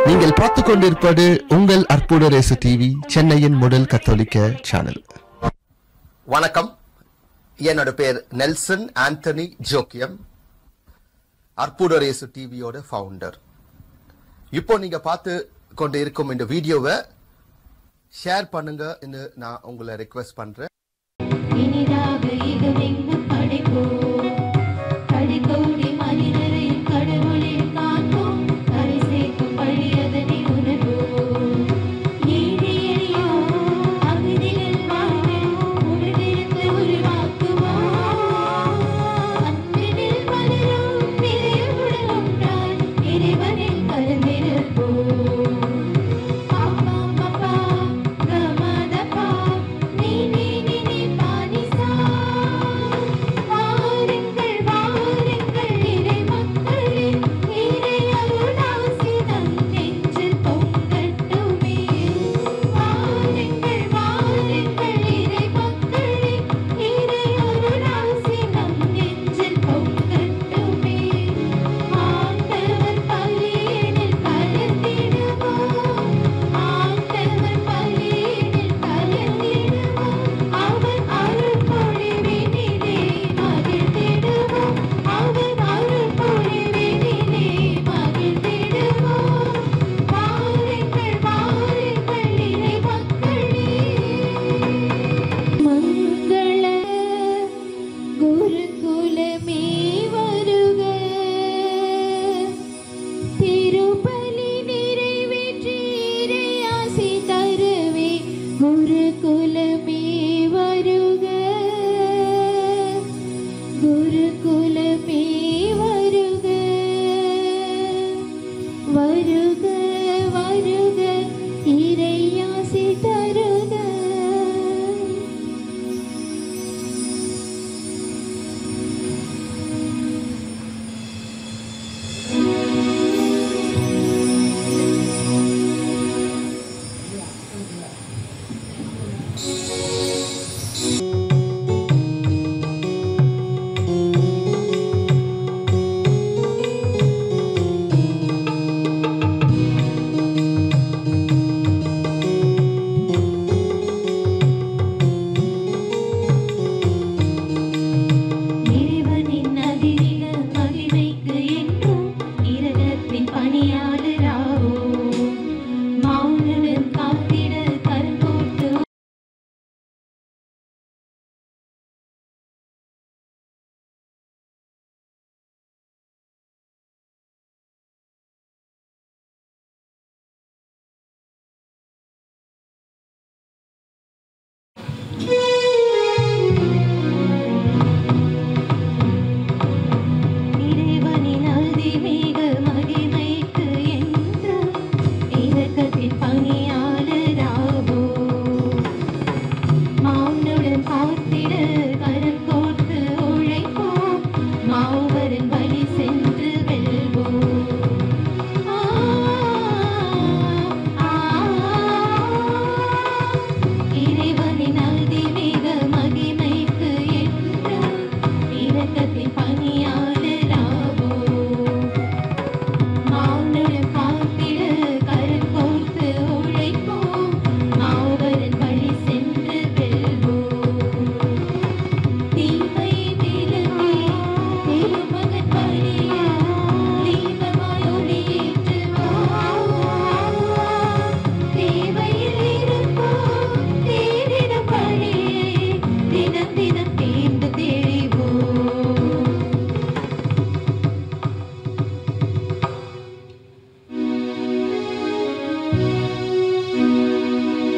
நீங்கள் பார்த்துக் கொண்டிருப்பது உங்கள் அற்புத ரேசு டிவி, சென்னையின் முதல் கத்தோலிக்க சேனல். வணக்கம். என்னோட பேர் நெல்சன் ஆண்டனி ஜோக்கியம், அற்புத ரேசு டிவியோட ஃபவுண்டர். இப்போ நீங்க பார்த்து கொண்டு இருக்கும் இந்த வீடியோவை ஷேர் பண்ணுங்க நான் உங்களை ரெக்வெஸ்ட் பண்றேன்.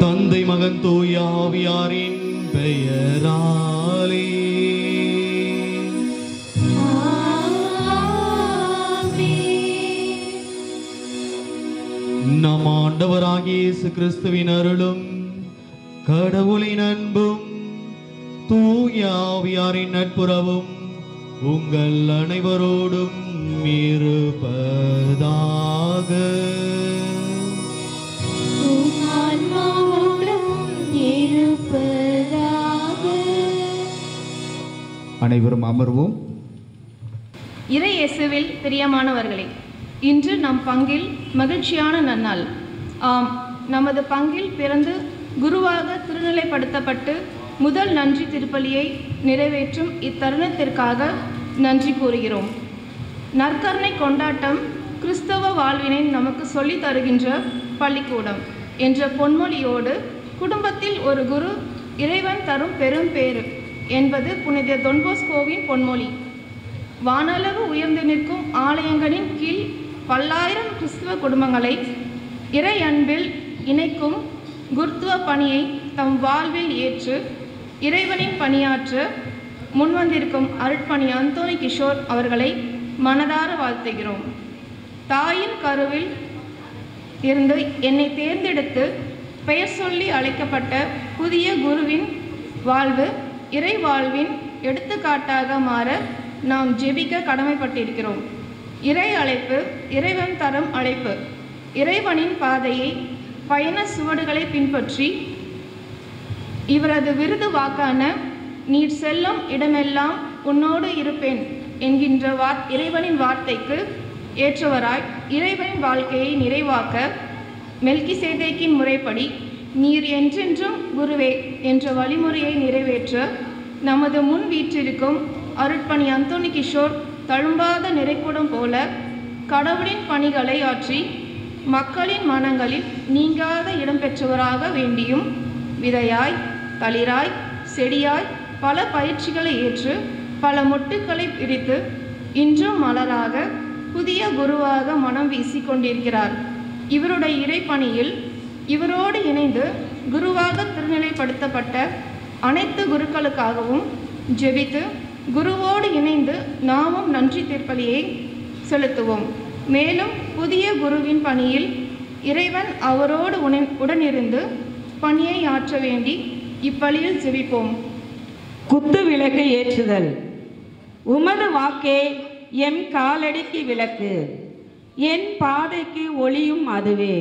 தந்தை மகன் தூய ஆவியாரின் பெயராலே நம் ஆண்டவராகிய இயேசு கிறிஸ்துவின் அருளும் கடவுளின் அன்பும் தூய ஆவியாரின் நட்புறவும் உங்கள் அனைவரோடும் இருப்பதாக. அனைவரும் அமர்வோம். இறை இயேசுவில் பிரியமானவர்களே, இன்று நம் பங்கில் மகிழ்ச்சியான நன்னாள். ஆம், நமது பங்கில் பிறந்து குருவாக திருநிலைப்படுத்தப்பட்டு முதல் நன்றி திருப்பலியை நிறைவேற்றும் இத்தருணத்திற்காக நன்றி கூறுகிறோம். நற்கருணை கொண்டாட்டம் கிறிஸ்தவ வாழ்வினை நமக்கு சொல்லித் தருகின்ற பள்ளிக்கூடம் என்ற பொன்மொழியோடு குடும்பத்தில் ஒரு குரு இறைவன் தரும் பெரும் பேறு என்பது புனித தொன்போஸ்கோவின் பொன்மொழி. வானளவு உயர்ந்து நிற்கும் ஆலயங்களின் கீழ் பல்லாயிரம் கிறிஸ்துவ குடும்பங்களை இறை அன்பில் இணைக்கும் குருத்துவ பணியை தம் வாழ்வில் ஏற்று இறைவனின் பணியாற்ற முன்வந்திருக்கும் அருட்பணி அந்தோனி கிஷோர் அவர்களை மனதார வாழ்த்துகிறோம். தாயின் கருவில் இருந்து என்னை தேர்ந்தெடுத்து பெயர் சொல்லி அழைக்கப்பட்ட புதிய குருவின் வாழ்வு இறை வாழ்வின் எடுத்துக்காட்டாக மாற நாம் ஜெபிக்க கடமைப்பட்டிருக்கிறோம். இறை அழைப்பு இறைவன் தரும் அழைப்பு. இறைவனின் பாதையை பயண சுவடுகளை பின்பற்றி இவரது விருது வாக்கான நீர் செல்லும் இடமெல்லாம் உன்னோடு இருப்பேன் என்கின்ற இறைவனின் வார்த்தைக்கு ஏற்றவராய் இறைவனின் வாழ்க்கையை நிறைவாக்க மெல்கிசேதேக்கின் முறைப்படி நீர் என்றென்றும் குருவே என்ற வழிமுறையை நிறைவேற்ற நமது முன் வீற்றிருக்கும் அருட்பணி அந்தோனி கிஷோர் தழும்பாத நிறைக்கூடம் போல கடவுளின் பணிகளை ஆற்றி மக்களின் மனங்களில் நீங்காத இடம்பெற்றவராக வேண்டியும் விதையாய் தளிராய் செடியாய் பல பயிற்சிகளை ஏற்று பல மொட்டுக்களை பிரித்து இன்றும் மலராக புதிய குருவாக மனம் வீசி கொண்டிருக்கிறார். இவருடைய இறைப்பணியில் இவரோடு இணைந்து குருவாக திருநிலைப்படுத்தப்பட்ட அனைத்து குருக்களுக்காகவும் ஜெபித்து குருவோடு இணைந்து நாமும் நன்றி திருப்பலியை செலுத்துவோம். மேலும் புதிய குருவின் பணியில் இறைவன் அவரோடு உடனிருந்து பணியை ஆற்ற வேண்டி இப்பலியில் ஜெபிப்போம். குத்து விளக்கு ஏற்றுதல். உமது வாக்கே எம் காலடிக்கு விளக்கு, என் பாதைக்கு ஒளியும் அதுவே.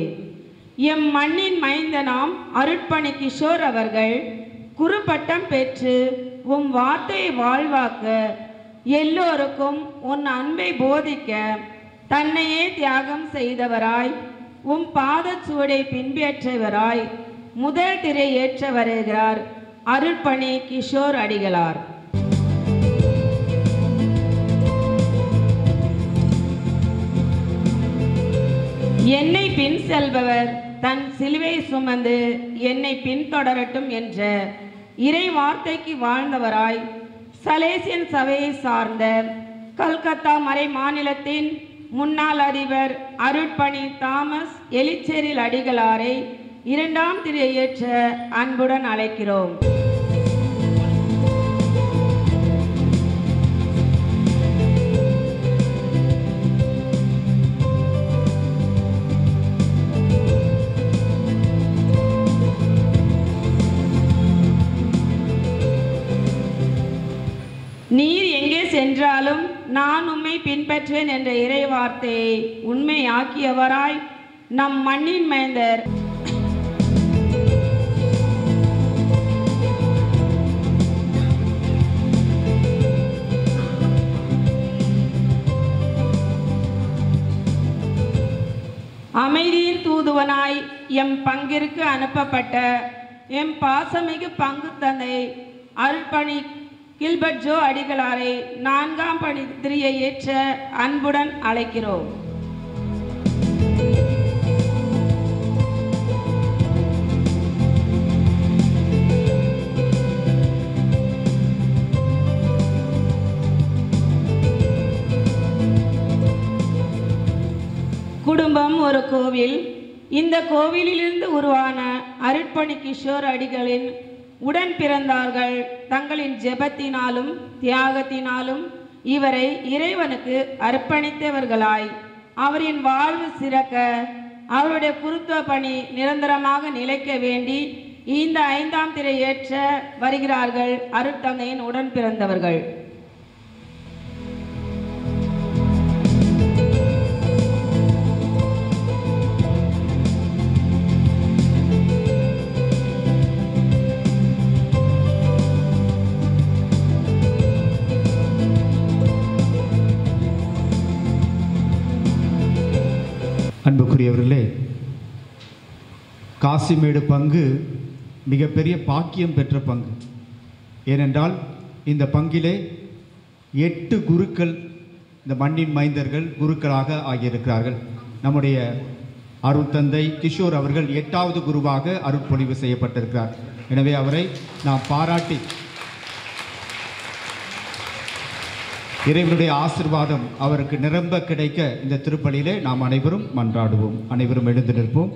எம் மண்ணின் மைந்தனாம் அருட்பணி கிஷோர் அவர்கள் குருப்பட்டம் பெற்று உம் வார்த்தையை வாழ்வாக்க எல்லோருக்கும் உன் அன்பை போதிக்க தன்னையே தியாகம் செய்தவராய் உம் பாதச்சுவடை பின்பற்றவராய் முதல் திரை ஏற்ற வருகிறார் அருட்பணி கிஷோர் அடிகளார். என்னை பின் செல்பவர் தன் சிலுவை சுமந்து என்னை பின்தொடரட்டும் என்ற இறை வார்த்தைக்கு வாழ்ந்தவராய் சலேசியன் சபையை சார்ந்த கல்கத்தா மறை மாநிலத்தின் முன்னாள் அதிபர் அருட்பணி தாமஸ் எலிச்சேரில் அடிகளாரை இரண்டாம் திரை ஏற்ற அன்புடன் அழைக்கிறோம். நீர் எங்கே சென்றாலும் நான் உம்மை பின்பற்றுவேன் என்ற இறை வார்த்தையை உண்மையாக்கியவராய் நம் மண்ணின் மைந்தர் அமைதியின் தூதுவனாய் எம் பங்கிற்கு அனுப்பப்பட்ட எம் பாசமிகு பங்கு தந்தை அருட்பணி கில்பர்ட் ஜோ அடிகளாரை நான்காம் பணி திரியை ஏற்ற அன்புடன் அழைக்கிறோம். குடும்பம் ஒரு கோவில். இந்த கோவிலிலிருந்து உருவான அருட்பணி கிஷோர் அடிகளின் உடன் பிறந்தார்கள் தங்களின் ஜெபத்தினாலும் தியாகத்தினாலும் இவரை இறைவனுக்கு அர்ப்பணித்தவர்களாய் அவரின் வாழ்வு சிறக்க அவருடைய குருத்துவ பணி நிரந்தரமாக நிலைக்க வேண்டி இந்த ஐந்தாம் திரை ஏற்ற வருகிறார்கள் அருட்தந்தையின் உடன் பிறந்தவர்கள். அன்புக்குரிய அன்புக்குரியவர்களே, காசிமேடு பங்கு மிகப்பெரிய பாக்கியம் பெற்ற பங்கு. ஏனென்றால் இந்த பங்கிலே 8 குருக்கள், இந்த மண்ணின் மைந்தர்கள் குருக்களாக ஆகியிருக்கிறார்கள். நம்முடைய அருட்தந்தை கிஷோர் அவர்கள் 8வது குருவாக அருட்பொழிவு செய்யப்பட்டிருக்கிறார். எனவே அவரை நாம் பாராட்டி இறைவனுடைய ஆசீர்வாதம் அவருக்கு நிரம்ப கிடைக்க இந்த திருப்பலியிலே நாம் அனைவரும் மன்றாடுவோம். அனைவரும் எழுந்து நிற்போம்.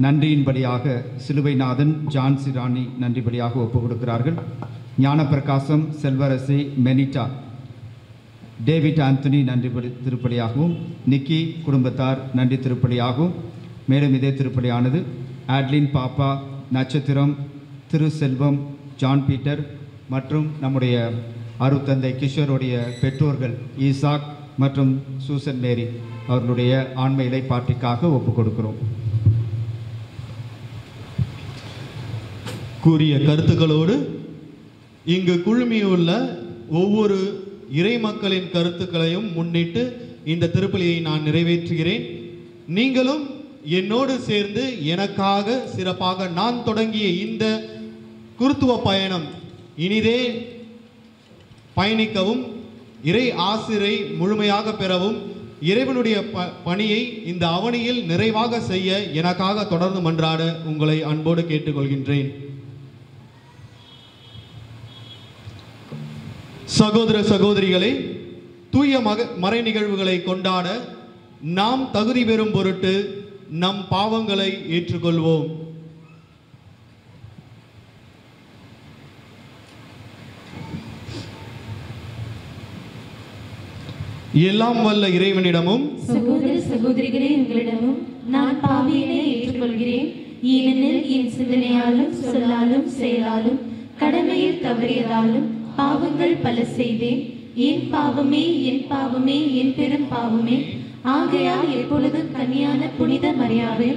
நன்றியின்படியாக சிலுவைநாதன் ஜான்சி ராணி நன்றிபடியாக ஒப்புக் கொடுக்கிறார்கள். ஞானப்பிரகாசம் செல்வரசி மெனிட்டா டேவிட் ஆந்தனி நன்றிபடி திருப்பலியாகவும், நிக்கி குடும்பத்தார் நன்றி திருப்பலியாகவும், மேலும் இதே திருப்பலியானது ஆட்லின் பாப்பா, நட்சத்திரம், திரு செல்வம், ஜான் பீட்டர் மற்றும் நம்முடைய அருட்தந்தை கிஷோருடைய பெற்றோர்கள் ஈசாக் மற்றும் சூசன் மேரி அவர்களுடைய ஆன்ம இலைப்பாற்றிக்காக ஒப்புக் கொடுக்கிறோம். கூறிய கருத்துக்களோடு இங்கு குழுமியுள்ள ஒவ்வொரு இறை மக்களின் கருத்துக்களையும் முன்னிட்டு இந்த திருப்பலியை நான் நிறைவேற்றுகிறேன். நீங்களும் என்னோடு சேர்ந்து எனக்காக சிறப்பாக நான் தொடங்கிய இந்த குருத்துவ பயணம் இனிதே பயணிக்கவும், இறை ஆசிரை முழுமையாக பெறவும், இறைவனுடைய பணியை இந்த அவனியில் நிறைவாக செய்ய எனக்காக தொடர்ந்து மன்றாட உங்களை அன்போடு கேட்டுக்கொள்கின்றேன். சகோதர சகோதரிகளை, தூய மறை நிகழ்வுகளை கொண்டாட நாம் தகுதி பெறும் பொருட்டு நம் பாவங்களை ஏற்றுக்கொள்வோம். எல்லாம் வல்ல இறைவனிடமும் சகோதர சகோதரிகளே உங்களிடமும் நான் பாவியினை ஏற்றுக்கொள்கிறேன். ஏனெனில் என் சிந்தனையாலும் சொல்லாலும் செயலாலும் கடமையில் தவறியதாலும் பாவங்கள் பல செய்தேன். என் பாவமே என் பாவமே என் பெரும் பாவமே. ஆகையால் எப்பொழுதும் கன்னியான புனித மரியாதை,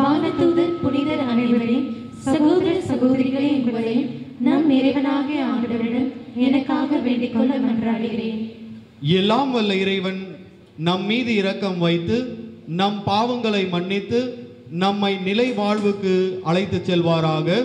வானதூதர் புனிதர் அனைவரையும், சகோதர சகோதரிகளே உங்களையும் நம் இறைவனாகிய ஆண்டவரிடம் எனக்காக வேண்டிக் கொள்ள மன்றாடுகிறேன். எல்லாம் வல்ல இறைவன் நம் மீது இரக்கம் வைத்து நம் பாவங்களை மன்னித்து நம்மை நிலை வாழ்வுக்கு அழைத்து செல்வாராக.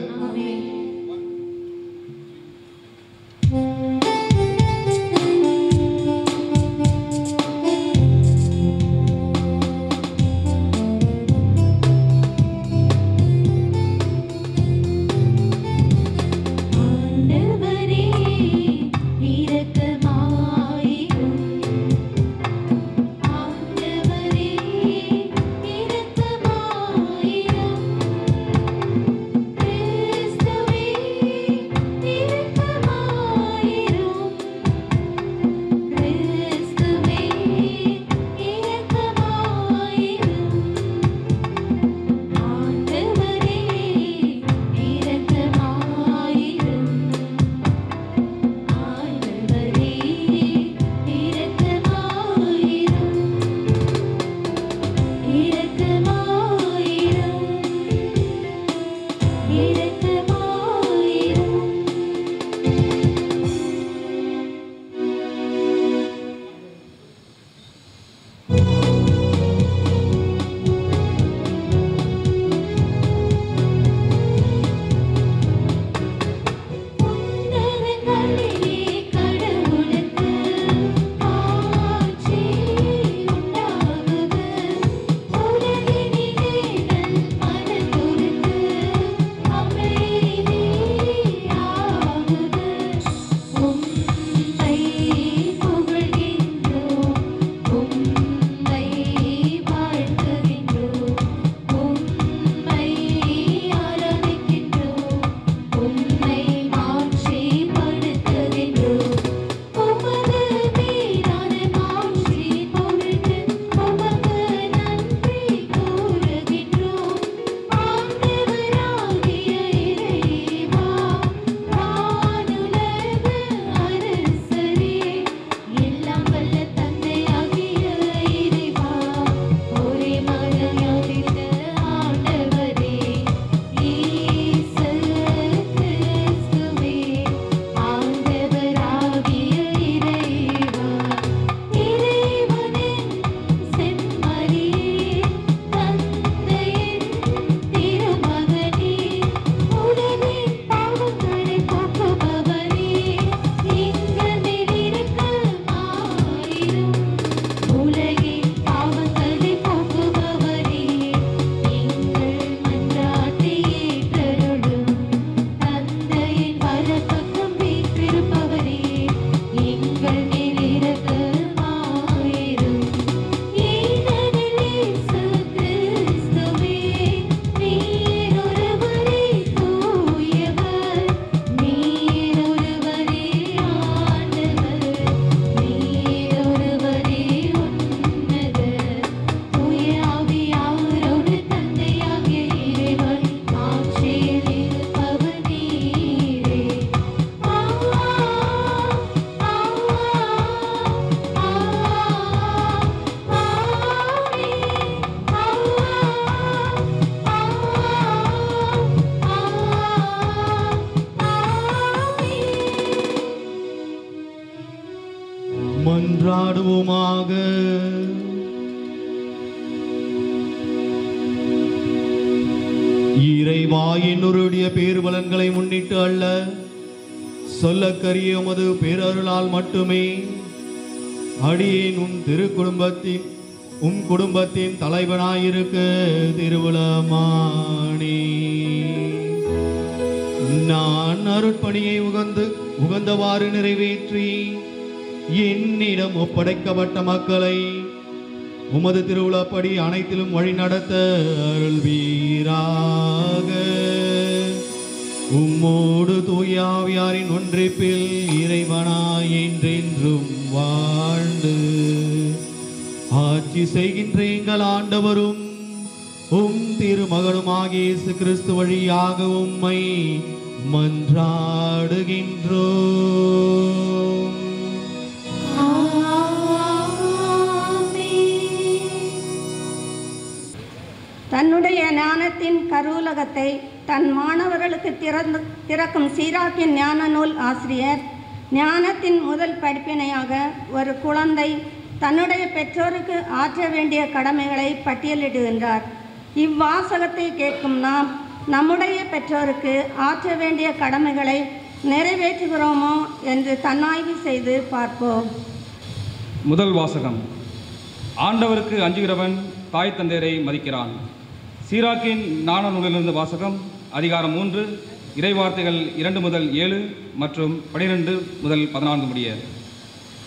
ஆட்சி உண்டாகுக, உலகினில் மன்றாடுவோமாக. இறைவா, என்னுடைய பேர்வலன்களை முன்னிட்டு அல்ல, சொல்லக்கரிய உமது பேரருளால் மட்டுமே அடியேன் உம் குடும்பத்தின் தலைவனாயிருக்க திருவுளமானே. நான் அருட்பணியை உகந்தவாறு நிறைவேற்றி என்னிடம் ஒப்படைக்கப்பட்ட மக்களை உமது திருவுளப்படி அனைத்திலும் வழி நடத்த அருள்வீராக. உம்மோடு தூயாவியாரின் ஒன்றிப்பில் இறைவனாய் என்றென்றும் வாழ்ந்து ஆட்சி செய்கின்ற எங்கள் ஆண்டவரும் உம் திருமகனுமாகிய இயேசு கிறிஸ்து வழியாக உம்மை மன்றாடுகின்றோம். தன்னுடைய ஞானத்தின் கருவூலகத்தை தன் மாணவர்களுக்கு திறக்கும் சீராக்கின் ஞான நூல் ஆசிரியர் ஞானத்தின் முதல் படிப்பினையாக ஒரு குழந்தை தன்னுடைய பெற்றோருக்கு ஆற்ற வேண்டிய கடமைகளை பட்டியலிடுகின்றார். இவ்வாசகத்தை கேட்கும் நாம் நம்முடைய பெற்றோருக்கு ஆற்ற வேண்டிய கடமைகளை நிறைவேற்றுகிறோமோ என்று தன்னாய்வு செய்து பார்ப்போம். முதல் வாசகம். ஆண்டவருக்கு அஞ்சுகிறவன் தாய் தந்தையரை மதிக்கிறான். சீராக்கின் ஞான நூலிலிருந்து வாசகம். அதிகாரம் 3, இறைவார்த்தைகள் 2 முதல் 7 மற்றும் 12 முதல் 14 முடிய.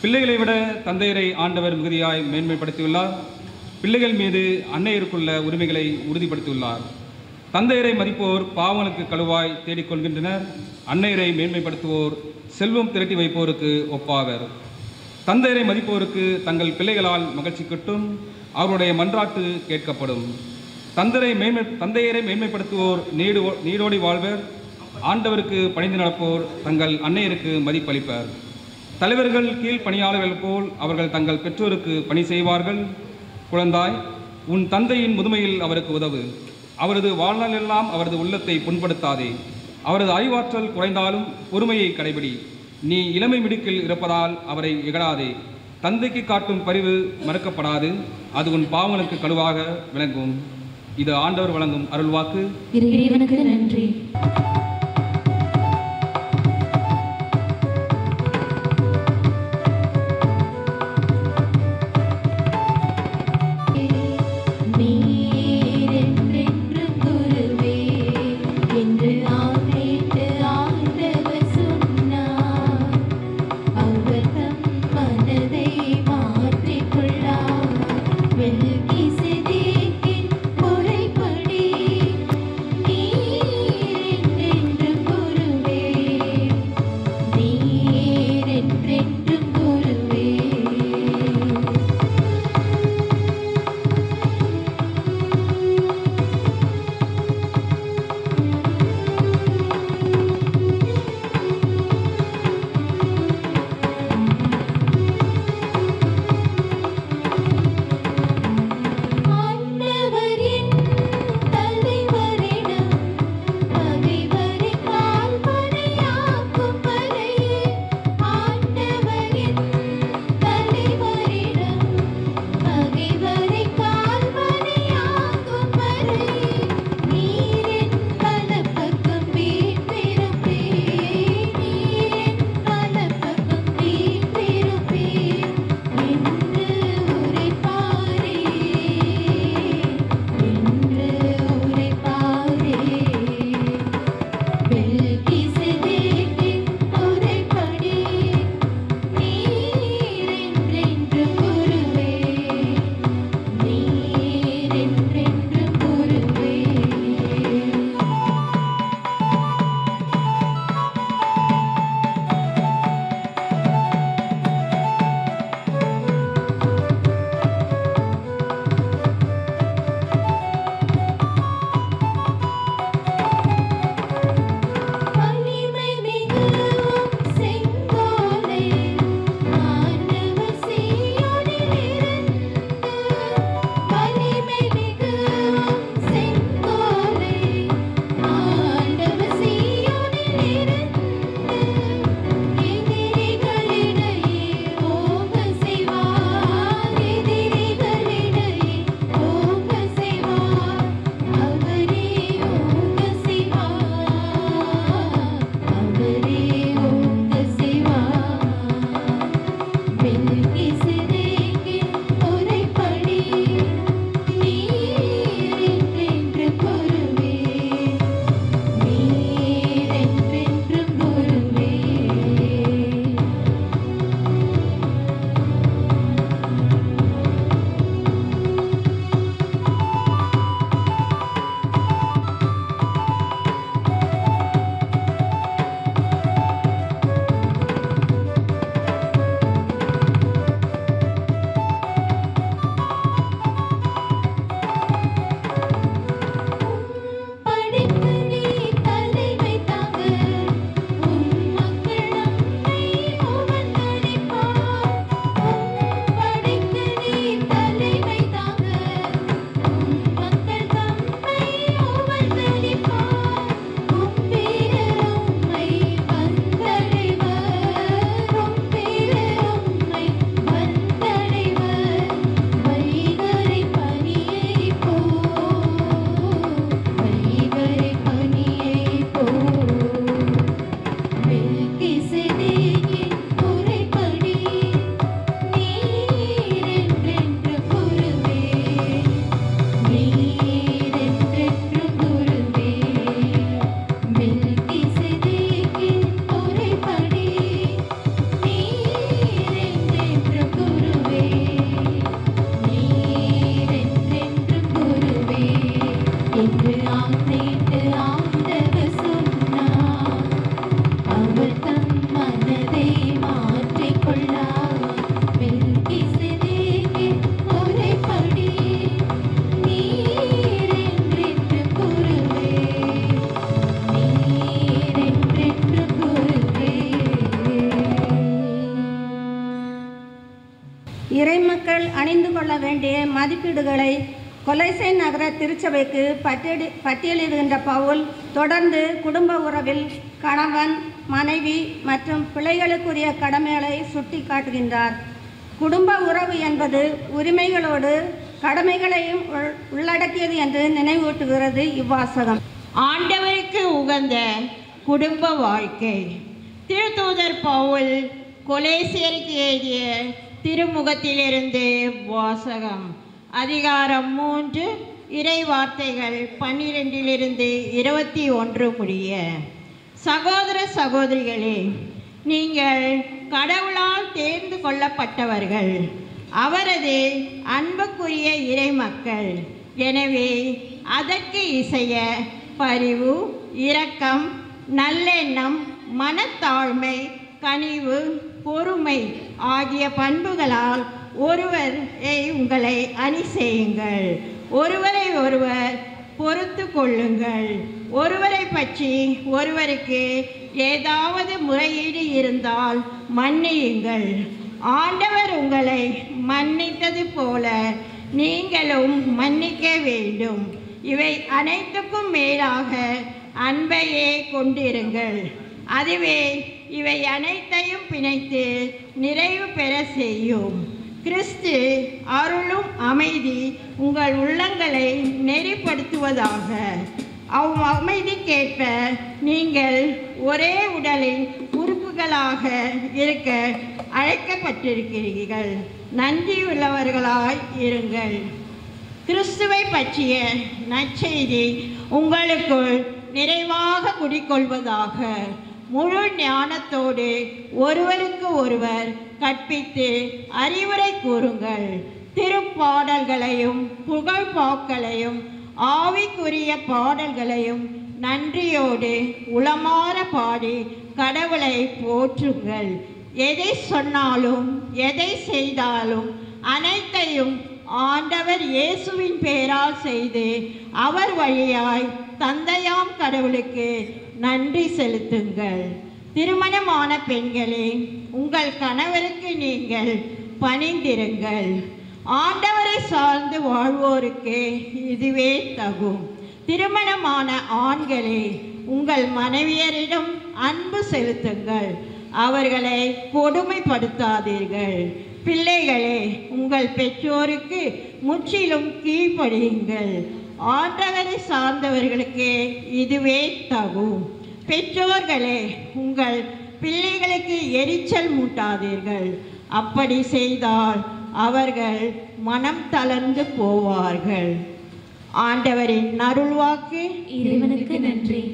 பிள்ளைகளை விட தந்தையரை ஆண்டவர் மிகுதியாய் மேன்மைப்படுத்தியுள்ளார். பிள்ளைகள் மீது அன்னையருக்குள்ள உரிமைகளை உறுதிப்படுத்தியுள்ளார். தந்தையரை மதிப்போர் பாவங்களுக்கு கழுவாய் தேடிக்கொள்கின்றனர். அன்னையரை மேன்மைப்படுத்துவோர் செல்வம் திரட்டி வைப்போருக்கு ஒப்பாவர். தந்தையரை மதிப்போருக்கு தங்கள் பிள்ளைகளால் மகிழ்ச்சி கிட்டும். அவருடைய மன்றாட்டு கேட்கப்படும். தந்தையரை மேன்மைப்படுத்துவோர் நீடோடி வாழ்வர். ஆண்டவருக்கு பணிந்து நடப்போர் தங்கள் அன்னையருக்கு மதிப்பளிப்பர். தலைவர்கள் கீழ் பணியாளர்கள் போல் அவர்கள் தங்கள் பெற்றோருக்கு பணி செய்வார்கள். குழந்தாய், உன் தந்தையின் முதுமையில் அவருக்கு உதவு. அவரது வாழ்நாளெல்லாம் அவரது உள்ளத்தை புண்படுத்தாதே. அவரது அறிவாற்றல் குறைந்தாலும் பொறுமையை கடைபிடி. நீ இளமை மிடுக்கில் இருப்பதால் அவரை இகழாதே. தந்தைக்கு காட்டும் பரிவு மறுக்கப்படாது. அது உன் பாவங்களுக்கு கழுவாக விளங்கும். இது ஆண்டவர் வழங்கும் அருள்வாக்கு. இறைவனுக்கு நன்றி. நீர் என்று ஆணையிட்டு ஆண்டவர் சொன்னார். அவர் தம் மனதை மாற்றிக்கொள்ளார். மெல்கிசேதேக்கின் முறைப்படி நீர் என்றென்றும் குருவே, நீர் என்றென்றும் குருவே. இறைமக்கள் அணிந்து கொள்ள வேண்டிய மதிப்பீடுகளை கொலைசை நகர திருச்சபைக்கு பட்டியலிடுகின்ற பவுல் தொடர்ந்து குடும்ப உறவில் கணவன், மனைவி மற்றும் பிள்ளைகளுக்குரிய கடமைகளை சுட்டி காட்டுகின்றார். குடும்ப உறவு என்பது உரிமைகளோடு கடமைகளையும் உள்ளடக்கியது என்று நினைவூட்டுகிறது இவ்வாசகம். ஆண்டவருக்கு உகந்த குடும்ப வாழ்க்கை. திருத்தூதர் பவுல் கொலேசியருக்கு எழுதிய திருமுகத்திலிருந்து வாசகம். அதிகாரம் 3 இறை வார்த்தைகள் 12 21 முடிய. சகோதர சகோதரிகளே, நீங்கள் கடவுளால் தேர்ந்து கொள்ளப்பட்டவர்கள், அவரது அன்புக்குரிய இறை மக்கள். எனவே அதற்கு இசைய பரிவு, இரக்கம், நல்லெண்ணம், மனத்தாழ்மை, கனிவு, பொறுமை ஆகிய பண்புகளால் ஒருவரை உங்களை அணி செய்யுங்கள். ஒருவரை ஒருவர் பொறுத்து கொள்ளுங்கள். ஒருவரை பற்றி ஒருவருக்கு ஏதாவது முறையீடு இருந்தால் மன்னியுங்கள். ஆண்டவர் உங்களை மன்னித்தது போல நீங்களும் மன்னிக்க வேண்டும். இவை அனைத்துக்கும் மேலாக அன்பையே கொண்டிருங்கள். அதுவே இவை அனைத்தையும் பிணைத்து நிறைவு பெற செய்யும். கிறிஸ்து அருளும் அமைதி உங்கள் உள்ளங்களை நெறிப்படுத்துவதாக. அமைதிக்கேற்ப நீங்கள் ஒரே உடலின் உறுப்புகளாக இருக்க அழைக்கப்பட்டிருக்கிறீர்கள். நன்றியுள்ளவர்களாய் இருங்கள். கிறிஸ்துவை பற்றிய நற்செய்தி உங்களுக்குள் நிறைவாக குடிக்கொள்வதாக. முழு ஞானத்தோடு ஒருவருக்கு ஒருவர் கற்பித்து அறிவுரை கூறுங்கள். திருப்பாடல்களையும் புகழ்பாக்களையும் ஆவிக்குரிய பாடல்களையும் நன்றியோடு உளமாற பாடி கடவுளை போற்றுங்கள். எதை சொன்னாலும் எதை செய்தாலும் அனைத்தையும் ஆண்டவர் இயேசுவின் பெயரால் செய்து அவர் வழியாய் தந்தையாம் கடவுளுக்கு நன்றி செலுத்துங்கள். திருமணமான பெண்களே, உங்கள் கணவருக்கு நீங்கள் பணிந்திருங்கள். ஆண்டவரை சார்ந்து வாழ்வோருக்கு இதுவே தகும். திருமணமான ஆண்களே, உங்கள் மனைவியரிடம் அன்பு செலுத்துங்கள். அவர்களை கொடுமைப்படுத்தாதீர்கள். பிள்ளைகளே, உங்கள் பெற்றோருக்கு முற்றிலும் கீழ்ப்படியுங்கள். ஆண்டவரை சார்ந்தவர்களுக்கு இதுவே தகும். பெற்றோர்களே, உங்கள் பிள்ளைகளுக்கு எரிச்சல் மூட்டாதீர்கள். அப்படி செய்தால் அவர்கள் மனம் தளர்ந்து போவார்கள். ஆண்டவரின் அருள்வாக்கு. இறைவனுக்கு நன்றி.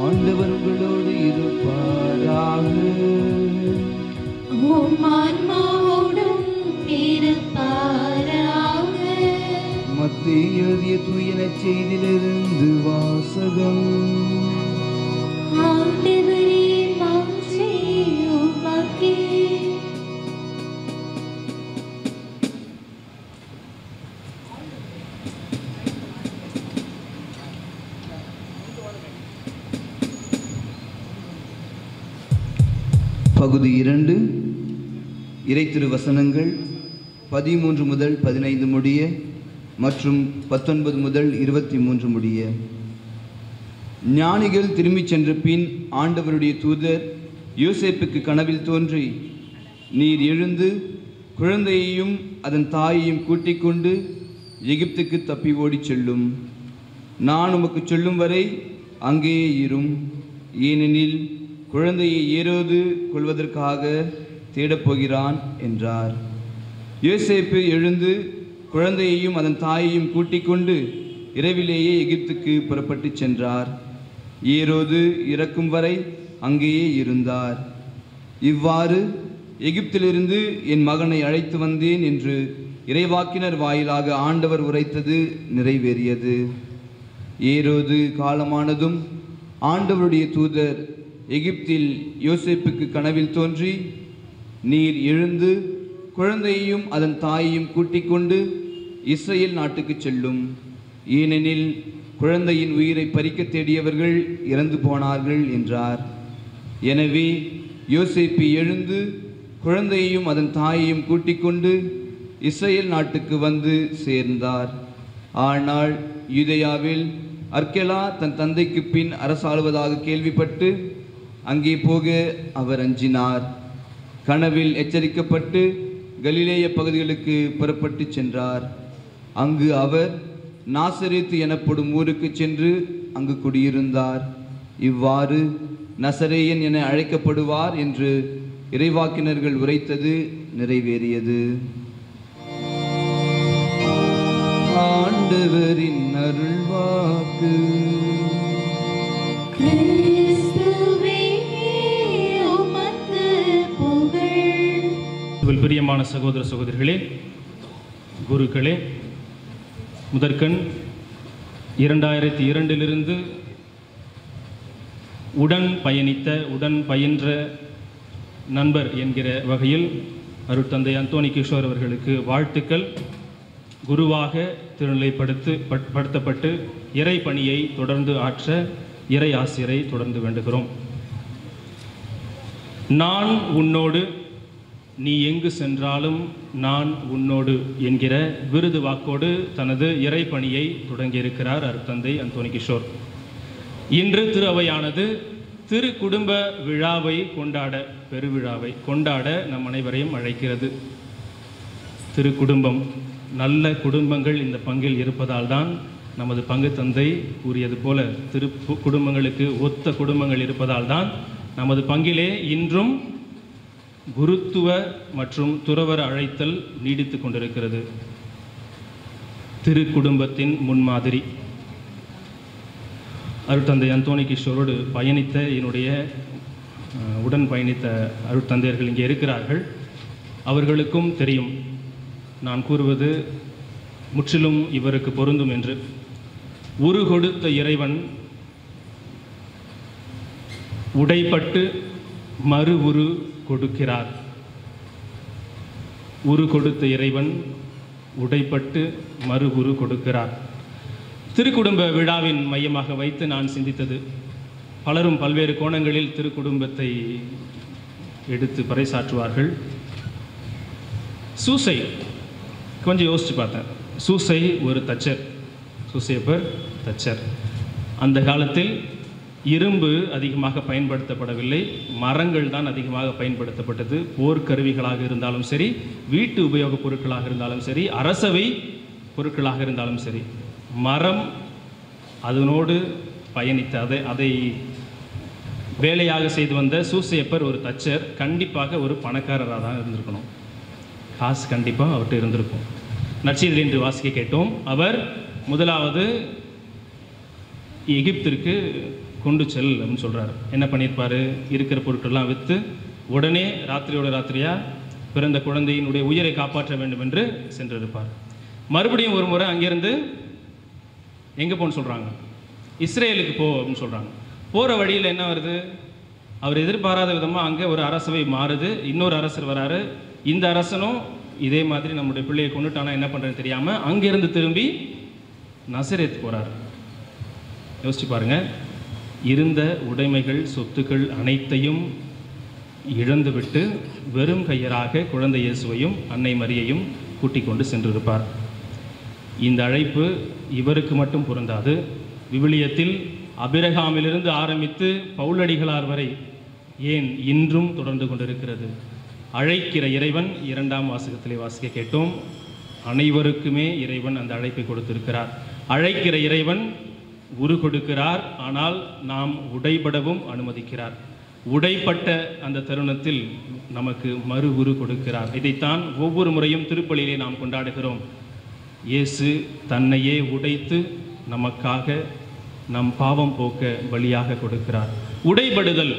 ஆண்டவர் உங்களோடு இருப்பாராக. மத்தேயு எழுதிய தூய நற்செய்தியிலிருந்து வாசகம். பகுதி 2 இறைத்திரு வசனங்கள் 13 முதல் 15 முடிய மற்றும் 19 முதல் 23 முடிய. ஞானிகள் திரும்பிச் சென்ற பின் ஆண்டவருடைய தூதர் யோசேப்புக்கு கனவில் தோன்றி, நீர் எழுந்து குழந்தையையும் அதன் தாயையும் கூட்டிக் கொண்டு எகிப்துக்கு தப்பி ஓடிச் செல்லும். நான் உமக்கு சொல்லும் வரை அங்கேயே இரும். ஏனெனில் குழந்தையை ஏரோது கொள்வதற்காக தேடப்போகிறான் என்றார். யோசேப்பு எழுந்து குழந்தையையும் அதன் தாயையும் கூட்டிக் கொண்டு இரவிலேயே எகிப்துக்கு புறப்பட்டு சென்றார். ஏரோது இறக்கும் வரை அங்கேயே இருந்தார். இவ்வாறு எகிப்திலிருந்து என் மகனை அழைத்து வந்தேன் என்று இறைவாக்கினர் வாயிலாக ஆண்டவர் உரைத்தது நிறைவேறியது. ஏரோது காலமானதும் ஆண்டவருடைய தூதர் எகிப்தில் யோசேப்புக்கு கனவில் தோன்றி, நீர் எழுந்து குழந்தையையும் அதன் தாயையும் கூட்டிக் கொண்டு இஸ்ரேல் நாட்டுக்கு செல்லும். ஏனெனில் குழந்தையின் உயிரை பறிக்க தேடியவர்கள் இறந்து போனார்கள் என்றார். எனவே யோசேப்பு எழுந்து குழந்தையையும் அதன் தாயையும் கூட்டிக் கொண்டு இஸ்ரேல் நாட்டுக்கு வந்து சேர்ந்தார். ஆனால் யூதேயாவில் அர்கெலா தன் தந்தைக்கு பின் அரசாளுவதாக கேள்விப்பட்டு அங்கே போக அவர் அஞ்சினார். கனவில் எச்சரிக்கப்பட்டு கலிலேய பகுதிகளுக்கு புறப்பட்டு சென்றார். அங்கு அவர் நாசரேத்து எனப்படும் ஊருக்கு சென்று அங்கு குடியிருந்தார். இவ்வாறு நசரேயன் என அழைக்கப்படுவார் என்று இறைவாக்கினர்கள் உரைத்தது நிறைவேறியது. ஆண்டவரின் அருள்வாக்கு. பிரியமான சகோதர சகோதரிகளே, குருக்களே, முதற்கண் 2002 உடன் பயின்ற நண்பர் என்கிற வகையில் அருட்தந்தை அந்தோணி கிஷோர் அவர்களுக்கு வாழ்த்துக்கள். குருவாக திருநிலைப்படுத்தப்பட்டு இறை பணியை தொடர்ந்து ஆற்ற இறை ஆசிரியரை தொடர்ந்து வேண்டுகிறோம். நான் உன்னோடு, நீ எங்கு சென்றாலும் நான் உன்னோடு என்கிற விருது வாக்கோடு தனது இறை பணியை தொடங்கியிருக்கிறார் அருட்தந்தை அந்தோணி கிஷோர். இன்று திரு அவையானது திரு குடும்ப விழாவை பெருவிழாவை கொண்டாட நம் அனைவரையும் அழைக்கிறது. திரு குடும்பம், நல்ல குடும்பங்கள் இந்த பங்கில் இருப்பதால் தான் நமது பங்கு தந்தை கூறியது போல திரு குடும்பங்களுக்கு ஒத்த குடும்பங்கள் இருப்பதால் தான் நமது பங்கிலே இன்றும் குருத்துவ மற்றும் துறவர அழைத்தல் நீடித்து கொண்டிருக்கிறது. திரு குடும்பத்தின் முன்மாதிரி அருட்தந்தை அந்தோணி கிஷோரோடு உடன் பயணித்த அருட்தந்தையர்கள் இங்கே இருக்கிறார்கள். அவர்களுக்கும் தெரியும் நான் கூறுவது முற்றிலும் இவருக்கு பொருந்தும் என்று. உரு கொடுத்த இறைவன் உடைப்பட்டு மறு உரு கொடுக்கிறார். உரு கொடுத்த இறைவன் உடைப்பட்டு மறு உரு கொடுக்கிறார். திருக்குடும்ப விழாவின் மையமாக வைத்து நான் சிந்தித்தது, பலரும் பல்வேறு கோணங்களில் திருக்குடும்பத்தை எடுத்து பறைசாற்றுவார்கள். சூசை கொஞ்சம் யோசித்து பார்த்தேன். சூசை ஒரு தச்சர், சூசையப்பர் தச்சர். அந்த காலத்தில் இரும்பு அதிகமாக பயன்படுத்தப்படவில்லை, மரங்கள் தான் அதிகமாக பயன்படுத்தப்பட்டது. போர்க்கருவிகளாக இருந்தாலும் சரி, வீட்டு உபயோகப் பொருட்களாக இருந்தாலும் சரி, அரசவை பொருட்களாக இருந்தாலும் சரி, மரம் அதனோடு பயணித்த அதை வேலையாக செய்து வந்த சூசையப்பர் ஒரு தச்சர் கண்டிப்பாக ஒரு பணக்காரராக தான் இருந்திருக்கணும். காசு கண்டிப்பாக அவர்கிட்ட இருந்திருக்கும். நற்செய்தியில் இன்று வாசிக்க கேட்டோம். அவர் முதலாவது எகிப்திற்கு கொண்டு செல் அப்படின்னு சொல்கிறார். என்ன பண்ணியிருப்பார்? இருக்கிற பொருட்கள்லாம் விற்று உடனே ராத்திரியோட ராத்திரியாக பிறந்த குழந்தையினுடைய உயிரை காப்பாற்ற வேண்டும் என்று சென்றிருப்பார். மறுபடியும் ஒரு முறை அங்கேருந்து எங்கே போகணும்னு சொல்கிறாங்க? இஸ்ரேலுக்கு போ அப்படின்னு சொல்கிறாங்க. போகிற வழியில் என்ன வருது? அவர் எதிர்பாராத விதமாக அங்கே ஒரு அரசவை மாறுது. இன்னொரு அரசர் வராரு. இந்த அரசனும் இதே மாதிரி நம்முடைய பிள்ளையை கொண்டுட்டானா என்ன பண்ணுறதுன்னு தெரியாமல் அங்கேருந்து திரும்பி நசரேத் போகிறார். யோசிச்சு பாருங்கள். இருந்த உடைமைகள் சொத்துக்கள் அனைத்தையும் இழந்துவிட்டு வெறும் கையராக குழந்தை இயேசுவையும் அன்னை மரியையும் கூட்டிக் கொண்டு சென்றிருப்பார். இந்த அழைப்பு இவருக்கு மட்டும் பொருந்தாது. விவிலியத்தில் அபிரகாமிலிருந்து ஆரம்பித்து பவுலடிகளார் வரை ஏன் இன்றும் தொடர்ந்து கொண்டிருக்கிறது. அழைக்கிற இறைவன் 2ஆம் வாசகத்திலே வாசிக்க கேட்டோம். அனைவருக்குமே இறைவன் அந்த அழைப்பை கொடுத்திருக்கிறார். அழைக்கிற இறைவன் உரு கொடுக்கிறார், ஆனால் நாம் உடைபடவும் அனுமதிக்கிறார். உடைப்பட்ட அந்த தருணத்தில் நமக்கு மறு உரு கொடுக்கிறார். இதைத்தான் ஒவ்வொரு முறையும் திருப்பலியிலே நாம் கொண்டாடுகிறோம். இயேசு தன்னையே உடைத்து நமக்காக நம் பாவம் போக்க பலியாக கொடுக்கிறார். உடைபடுதல்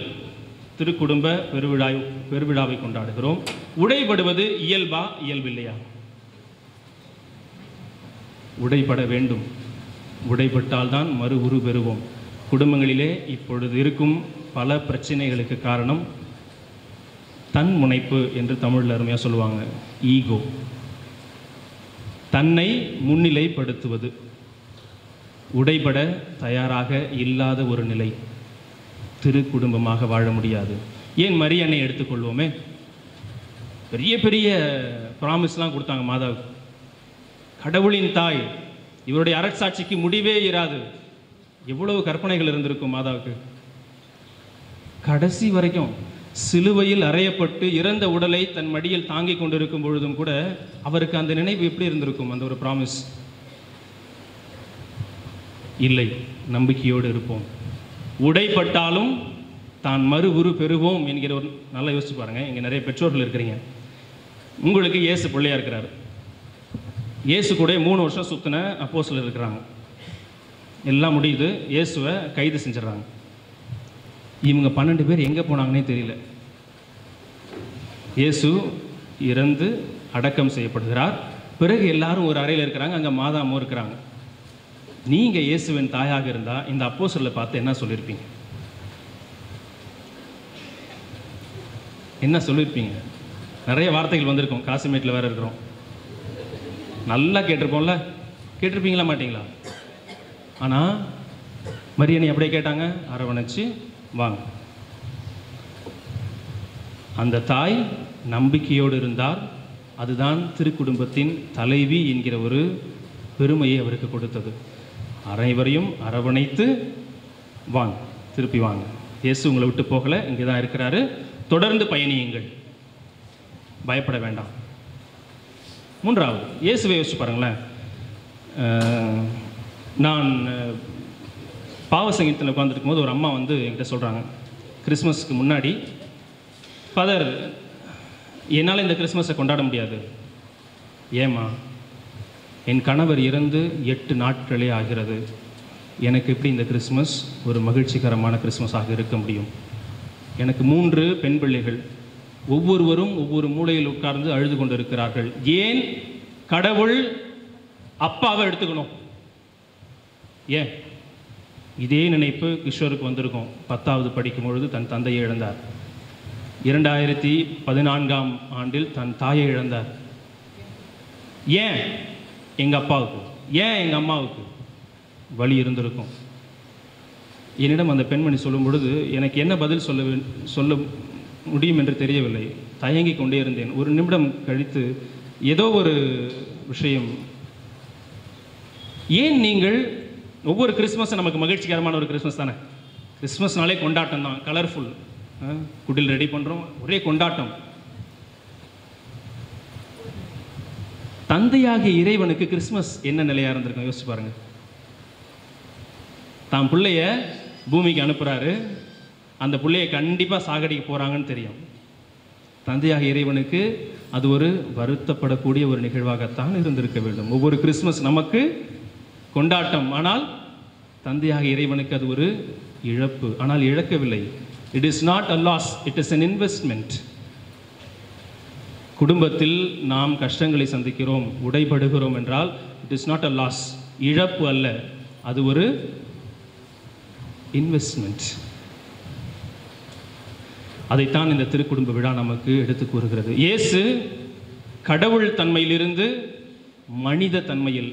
திருக்குடும்ப பெருவிழாவை கொண்டாடுகிறோம். உடைபடுவது இயல்பா, இயல்பில்லையா? உடைபட வேண்டும். உடைபட்டால்தான் மறு உரு பெறுவோம். குடும்பங்களிலே இப்பொழுது இருக்கும் பல பிரச்சனைகளுக்கு காரணம் தன் முனைப்பு என்று தமிழில் அருமையாக சொல்லுவாங்க, ஈகோ. தன்னை முன்னிலைப்படுத்துவது. உடைபட தயாராக இல்லாத ஒரு நிலை. திரு குடும்பமாக வாழ முடியாது. ஏன் மரியன்னை எடுத்துக்கொள்வோமே, பெரிய பெரிய ப்ராமிஸ்லாம் கொடுத்தாங்க மாதாவுக்கு. கடவுளின் தாய், இவருடைய அரசாட்சிக்கு முடிவே இராது. எவ்வளவு கற்பனைகள் இருந்திருக்கும் மாதாவுக்கு. கடைசி வரைக்கும் சிலுவையில் அறையப்பட்டு இறந்த உடலை தன் மடியில் தாங்கிக் கொண்டிருக்கும் பொழுதும் கூட அவருக்கு அந்த நினைவு எப்படி இருந்திருக்கும்? அந்த ஒரு ப்ராமிஸ் இல்லை. நம்பிக்கையோடு இருப்போம். உடைப்பட்டாலும் தான் மறு உரு பெறுவோம் என்கிற ஒரு நல்லா யோசிச்சு பாருங்க. இங்கே நிறைய பெற்றோர்கள் இருக்கிறீங்க. உங்களுக்கு இயேசு பிள்ளையா இருக்கிறாரு. இயேசு கூட 3 வருஷம் சுத்தின அப்போஸ்தலர் இருக்கிறாங்க. எல்லாம் முடியுது. இயேசுவை கைது செஞ்சிடறாங்க. இவங்க 12 பேர் எங்கே போனாங்கன்னே தெரியல. இயேசு இறந்து அடக்கம் செய்யப்படுகிறார். பிறகு எல்லாரும் ஒரு அறையில் இருக்கிறாங்க. அங்கே மாதாமும் இருக்கிறாங்க. நீங்கள் இயேசுவின் தாயாக இருந்தால் இந்த அப்போஸ்தலரை பார்த்து என்ன சொல்லியிருப்பீங்க? என்ன சொல்லியிருப்பீங்க? நிறைய வார்த்தைகள் வந்திருக்கும். காசிமேட்டில் வேறு இருக்கிறோம். நல்லா கேட்டிருப்போம்ல. கேட்டிருப்பீங்களா மாட்டிங்களா? ஆனால் மரியனை அப்படியே கேட்டாங்க, அரவணைச்சு வாங்க. அந்த தாய் நம்பிக்கையோடு இருந்தார். அதுதான் திருக்குடும்பத்தின் தலைவி என்கிற ஒரு பெருமையை அவருக்கு கொடுத்தது. அனைவரையும் அரவணைத்து வாங்க, திருப்பி வாங்க, இயேசு உங்களை விட்டு போகலை, இங்கே தான் இருக்கிறாரு, தொடர்ந்து பயணியுங்கள், பயப்பட வேண்டாம். 3வது, இயேசுவை யோசிச்சு பாருங்களேன். நான் பாவ சங்கீதத்தில் உட்காந்துருக்கும் போது ஒரு அம்மா வந்து என்கிட்ட சொல்கிறாங்க, கிறிஸ்மஸ்க்கு முன்னாடி ஃபாதர் என்னால் இந்த கிறிஸ்மஸை கொண்டாட முடியாது. ஏம்மா? என் கணவர் இறந்து 8 நாட்களே ஆகிறது. எனக்கு எப்படி இந்த கிறிஸ்மஸ் ஒரு மகிழ்ச்சிகரமான கிறிஸ்மஸாக இருக்க முடியும்? எனக்கு 3 பெண் பிள்ளைகள், ஒவ்வொருவரும் ஒவ்வொரு மூலையில் உட்கார்ந்து அழுது கொண்டு இருக்கிறார்கள். ஏன் கடவுள் அப்பாவை எடுத்துக்கணும்? ஏன்? இதே நினைப்பு கிஷோருக்கு வந்திருக்கும். 10வது படிக்கும் பொழுது தன் தந்தையை இழந்தார். 2014ஆம் ஆண்டில் தன் தாயை இழந்தார். ஏன் எங்கள் அப்பாவுக்கு, ஏன் எங்கள் அம்மாவுக்கு வலி இருந்திருக்கும். என்னிடம் அந்த பெண்மணி சொல்லும் பொழுது எனக்கு என்ன பதில் சொல்ல முடியும் என்று தெரியவில்லை. தயங்கி கொண்டே இருந்தேன். ஒரு நிமிடம் கழித்து ஏதோ ஒரு விஷயம், ஏன் நீங்கள் ஒவ்வொரு கிறிஸ்மஸும் நமக்கு மகிழ்ச்சிகரமான ஒரு கிறிஸ்மஸ் தானே. கிறிஸ்மஸ்னாலே கொண்டாட்டம் தான், கலர்ஃபுல், குடில் ரெடி பண்ணுறோம், ஒரே கொண்டாட்டம். தந்தையாகிய இறைவனுக்கு கிறிஸ்மஸ் என்ன நிலையாக இருந்திருக்கும் யோசிச்சு பாருங்க. தான் பிள்ளைய பூமிக்கு அனுப்புகிறாரு. அந்த பிள்ளையை கண்டிப்பாக சாகடிக்க போகிறாங்கன்னு தெரியும். தந்தையாகிய இறைவனுக்கு அது ஒரு வருத்தப்படக்கூடிய ஒரு நிகழ்வாகத்தான் இருந்திருக்க வேண்டும். ஒவ்வொரு கிறிஸ்மஸ் நமக்கு கொண்டாட்டம், ஆனால் தந்தையாகிய இறைவனுக்கு அது ஒரு இழப்பு. ஆனால் இழக்கவில்லை. It is not a loss, it is an investment. குடும்பத்தில் நாம் கஷ்டங்களை சந்திக்கிறோம், உடைபடுகிறோம் என்றால் it is not a loss, இழப்பு அல்ல, அது ஒரு இன்வெஸ்ட்மெண்ட். அதைத்தான் இந்த திருக்குடும்ப விழா நமக்கு எடுத்து கூறுகிறது. இயேசு கடவுள் தன்மையிலிருந்து மனித தன்மையில்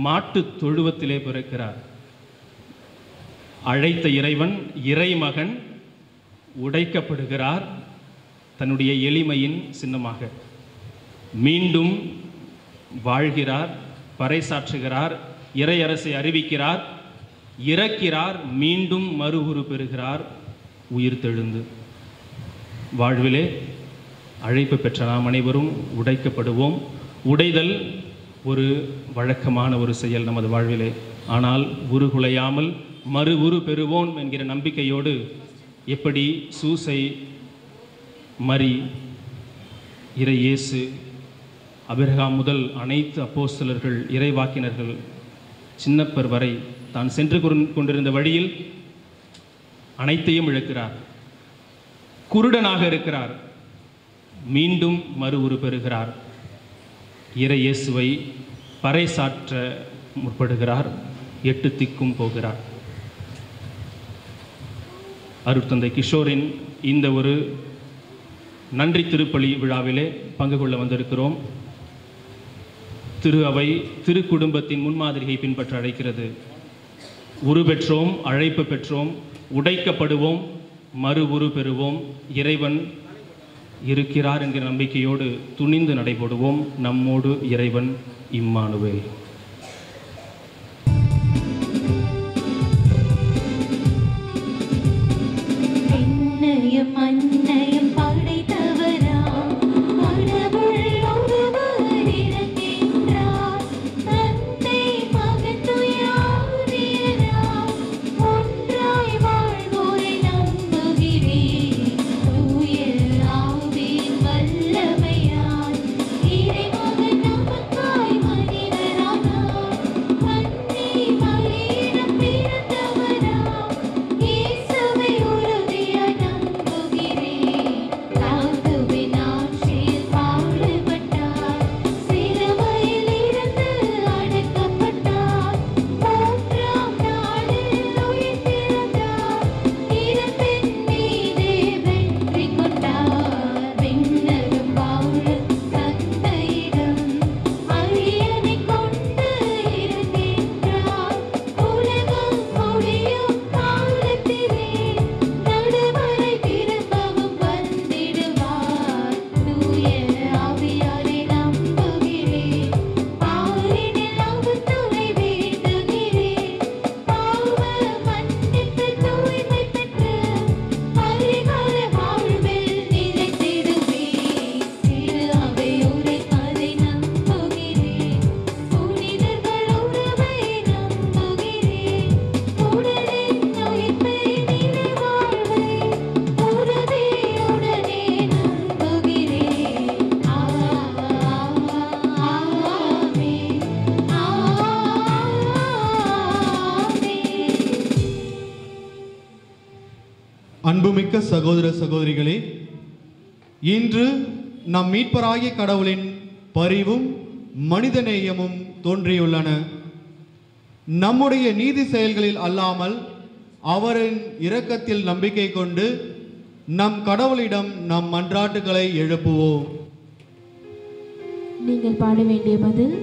மாட்டு தொழுவத்திலே பிறக்கிறார். அழைத்த இறைவன், இறைமகன் உடைக்கப்படுகிறார். தன்னுடைய எளிமையின் சின்னமாக மீண்டும் வாழ்கிறார், பறைசாற்றுகிறார், இறையரசை அறிவிக்கிறார், இறக்கிறார், மீண்டும் மறு உரு பெறுகிறார், உயிர் தெழுந்து. வாழ்விலே அழைப்பு பெற்ற நாம் அனைவரும் உடைக்கப்படுவோம். உடைதல் ஒரு வழக்கமான ஒரு செயல் நமது வாழ்விலே. ஆனால் உருகுலையாமல் மறு உரு பெறுவோம் என்கிற நம்பிக்கையோடு எப்படி சூசை, மரி, இறை இயேசு, அபிரகாம் முதல் அனைத்து அப்போஸ்தலர்கள், இறைவாக்கினர்கள், சின்னப்பர் வரை தான் சென்று கொண்டிருந்த வழியில் அனைத்தையும் இழக்கிறார். குருடனாக இருக்கிறார், மீண்டும் மறு உரு பெறுகிறார். இறை இயேசுவை பறைசாற்ற முற்படுகிறார், 8 திக்கும் போகிறார். அருட்தந்தை கிஷோரின் இந்த ஒரு நன்றி திருப்பலி விழாவிலே பங்கு கொள்ள வந்திருக்கிறோம். திரு அவை திரு குடும்பத்தின் முன்மாதிரியை பின்பற்ற அழைக்கிறது. உரு பெற்றோம், அழைப்பு பெற்றோம், உடைக்கப்படுவோம், மறு உரு பெறுவோம், இறைவன் இருக்கிறார் என்கிற நம்பிக்கையோடு துணிந்து நடைபோடுவோம். நம்மோடு இறைவன் இம்மானுவேல். மன்னையும் படைத்தவராம் கடவுள் ஒருவர் இருக்கின்றார். தந்தை மகன் தூய ஆவியாராம் ஒன்றாய் வாழ்வோரை நம்புகிறேன். தூய ஆவியின் வல்லமையால் இறைமகன் நமக்காய் மனிதரானார். கன்னி மரியிடம் பிறந்தவராம் இயேசுவை உறுதியாய் அன்புமிக்க சகோதர சகோதரிகளே, இன்று நம் மீட்பராகிய கடவுளின் பரிவும் மனிதநேயமும் தோன்றியுள்ளன. நம்முடைய நீதி செயல்களில் அல்லாமல் அவரின் இரக்கத்தில் நம்பிக்கை கொண்டு நம் கடவுளிடம் நம் மன்றாட்டுகளை எழுப்புவோம். நீங்கள் பாட வேண்டிய பதில்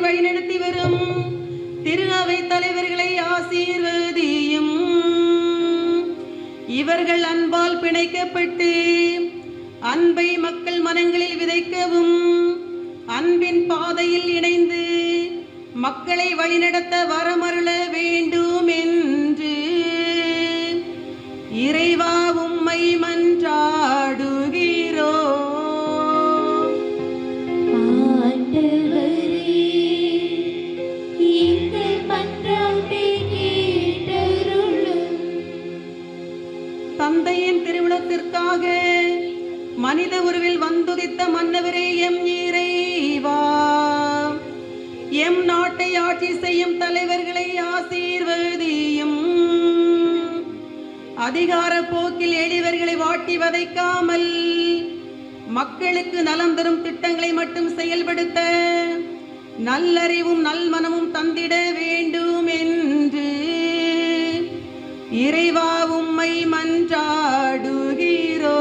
வழிநடத்தி வரும் திரு அவை தலைவர்களை ஆசீர்வதியும். இவர்கள் அன்பால் பிணைக்கப்பட்டு அன்பை மக்கள் மனங்களில் விதைக்கவும் அன்பின் பாதையில் இணைந்து மக்களை வழிநடத்த வரமருள வேண்டும் என்று இறைவா உம்மை மன்றாடுகிறோம். தந்தையின் திருவிழத்திற்காக மனித உருவில் வந்துதித்த மன்னவரே எம் இறைவா, எம் நாட்டை ஆட்சி செய்யும் தலைவர்களை ஆசீர்வதியும். அதிகார போக்கில் எளியவர்களை வாட்டி வதைக்காமல் மக்களுக்கு நலம் தரும் திட்டங்களை மட்டும் செயல்படுத்த நல்லறிவும் நல்மனமும் தந்திட வேண்டும் என்று இறைவா உம்மை மன்றாடுகிறோ.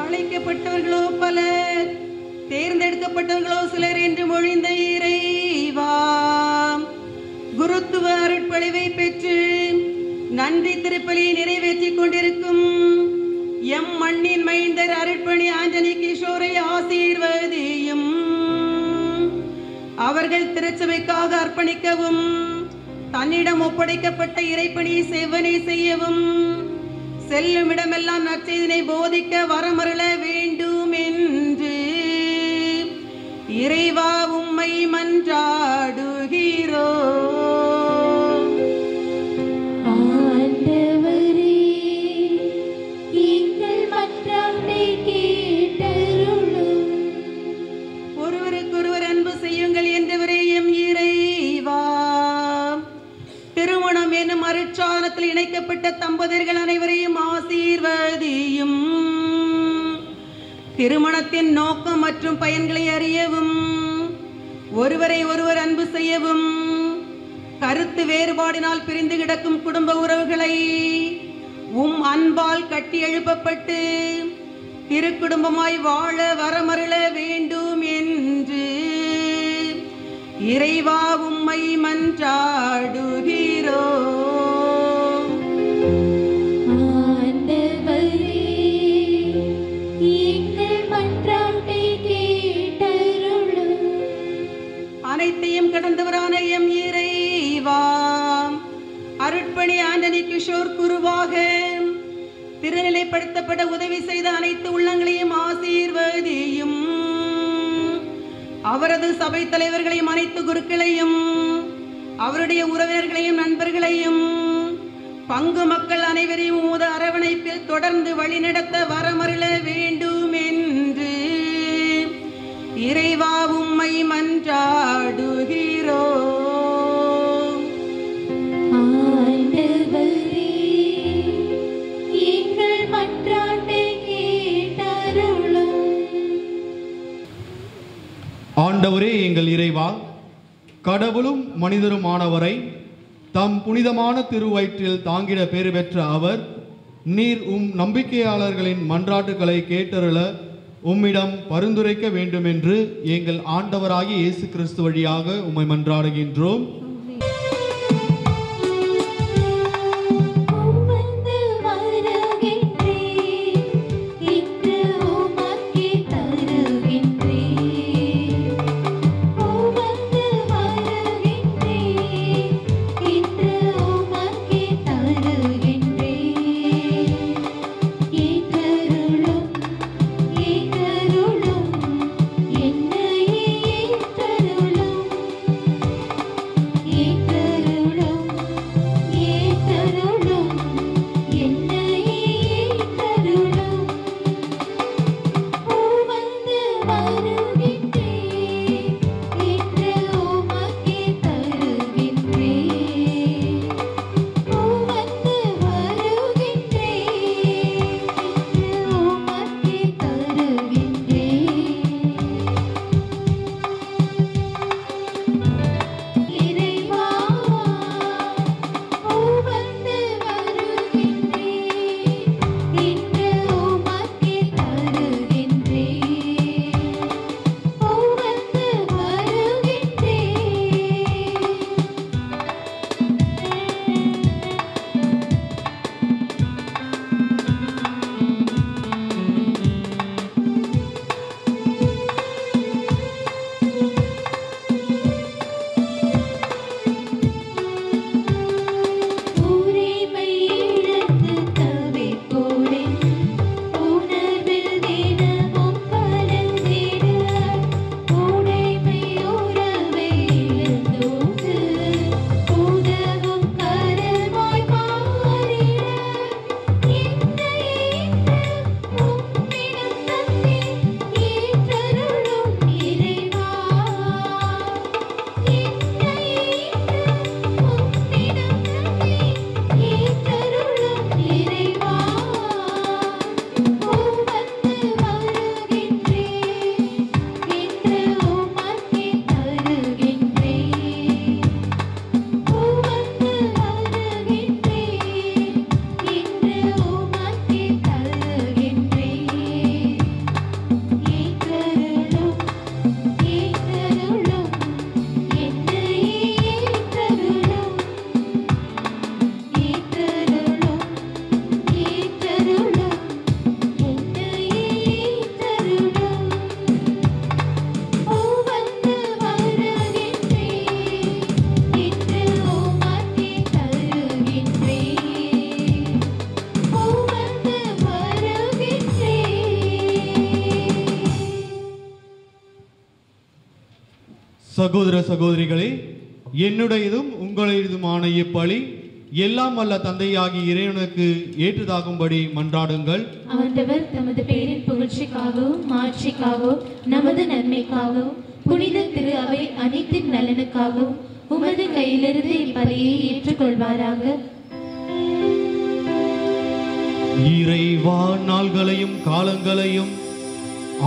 அழைக்கப்பட்டவர்களோ பலர், தேர்ந்தெடுக்கப்பட்டவர்களோ சிலர் என்று மொழிந்த இறைவா, குருத்துவ அருட்பணிவை பெற்று நன்றி திருப்பலியை நிறைவேற்றிக் கொண்டிருக்கும் எம் மண்ணின் மைந்தர் அருட்பணி ஆண்டனி கிஷோரை ஆசீர்வதியும். அவர்கள் திருச்சபைக்காக அர்ப்பணிக்கவும் தன்னிடம் ஒப்படைக்கப்பட்ட இறைப்பணியை செவ்வனை செய்யவும் செல்லும் இடமெல்லாம் நற்செய்தினை போதிக்க வரமருள வேண்டும் என்று இறைவா உம்மை மன்றாடுகிறோ. ஒருவருக்கொருவர் அன்பு செய்யுங்கள் என்றவரே எம் இறைவா, திருமணம் என்னும் அருட்சாதனத்தில் இணைக்கப்பட்ட தம்பதியர்கள் அனைவரையும் ஆசீர்வதியும். திருமணத்தின் நோக்கம் மற்றும் பயன்களை அறியவும் ஒருவரை ஒருவர் அன்பு செய்யவும் கருத்து வேறுபாடினால் பிரிந்து கிடக்கும் குடும்ப உறவுகளை அன்பால் கட்டி எழுப்பப்பட்டு திருக்குடும்பமாய் வாழ வரமருள வேண்டும் என்று இறைவா உம்மை மன்றாடுகிறோ. அனைத்தையும் கடந்தவரான எம் இறைவா, அருட்பணி ஆண்டனி கிஷோர் குருவாக திருநிலைப்படுத்தப்பட உதவி செய்த அனைத்து உள்ளங்களையும் ஆசீர்வதியும். அவரது சபை தலைவர்களையும் அனைத்து குருக்களையும் அவருடைய உறவினர்களையும் நண்பர்களையும் பங்கு மக்கள் அனைவரையும் உமது அரவணைப்பில் தொடர்ந்து வழிநடத்த வரமருள வேண்டும் என்று இறைவா உம்மை மன்றாடுகிறோ. ஆண்டவரே எங்கள் இறைவா, கடவுளும் மனிதருமானவரை தம் புனிதமான திருவயிற்றில் தாங்கிட பேறு பெற்ற அவர், நீர் நம்பிக்கையாளர்களின் மன்றாட்டுகளை கேட்டருள உம்மிடம் பரிந்துரைக்க வேண்டுமென்று எங்கள் ஆண்டவராகிய இயேசு கிறிஸ்து வழியாக உம்மை மன்றாடுகின்றோம். சகோதர சகோதரிகளே, என்னுடையதும் உங்களுடையதுமான இப்பலி எல்லாம் வல்ல தந்தையாகிய இறைவனுக்கு ஏற்றதாகும்படி மன்றாடுங்கள். ஆண்டவர் தமது பேரின் புகழ்ச்சிக்காகவும் மாட்சிக்காகவும் நமது நன்மைக்காகவும் புனித திரு அவை அனைத்தின் நலனுக்காகவும் உமது கையிலிருந்து இப்பலியை ஏற்றுக்கொள்வாராக. இறைவா, நாள்களையும் காலங்களையும்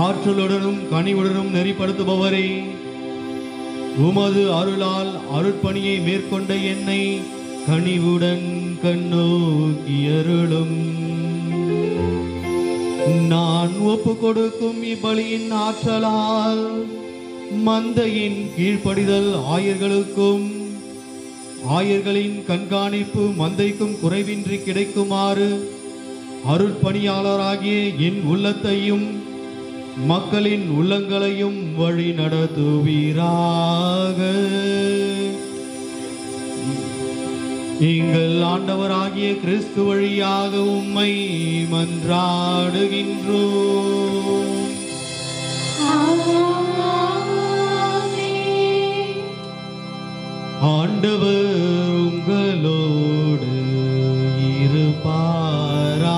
ஆற்றலுடனும் கனிவுடனும் நெறிப்படுத்துபவரே, உமது அருளால் அருட்பணியை மேற்கொண்ட என்னை கனிவுடன் கண்ணோக்கியருளும். நான் ஒப்பு கொடுக்கும் இப்பலியின் ஆற்றலால் மந்தையின் கீழ்ப்படிதல் ஆயர்களுக்கும் ஆயர்களின் கண்காணிப்பு மந்தைக்கும் குறைவின்றி கிடைக்குமாறு அருட்பணியாளராகிய என் உள்ளத்தையும் மக்களின் உள்ளங்களையும் வழி நடத்துவீராக. எங்கள் ஆண்டவராகிய கிறிஸ்து வழியாக உம்மை மன்றாடுகின்றோம். ஆண்டவர் உங்களோடு இருப்பாராக.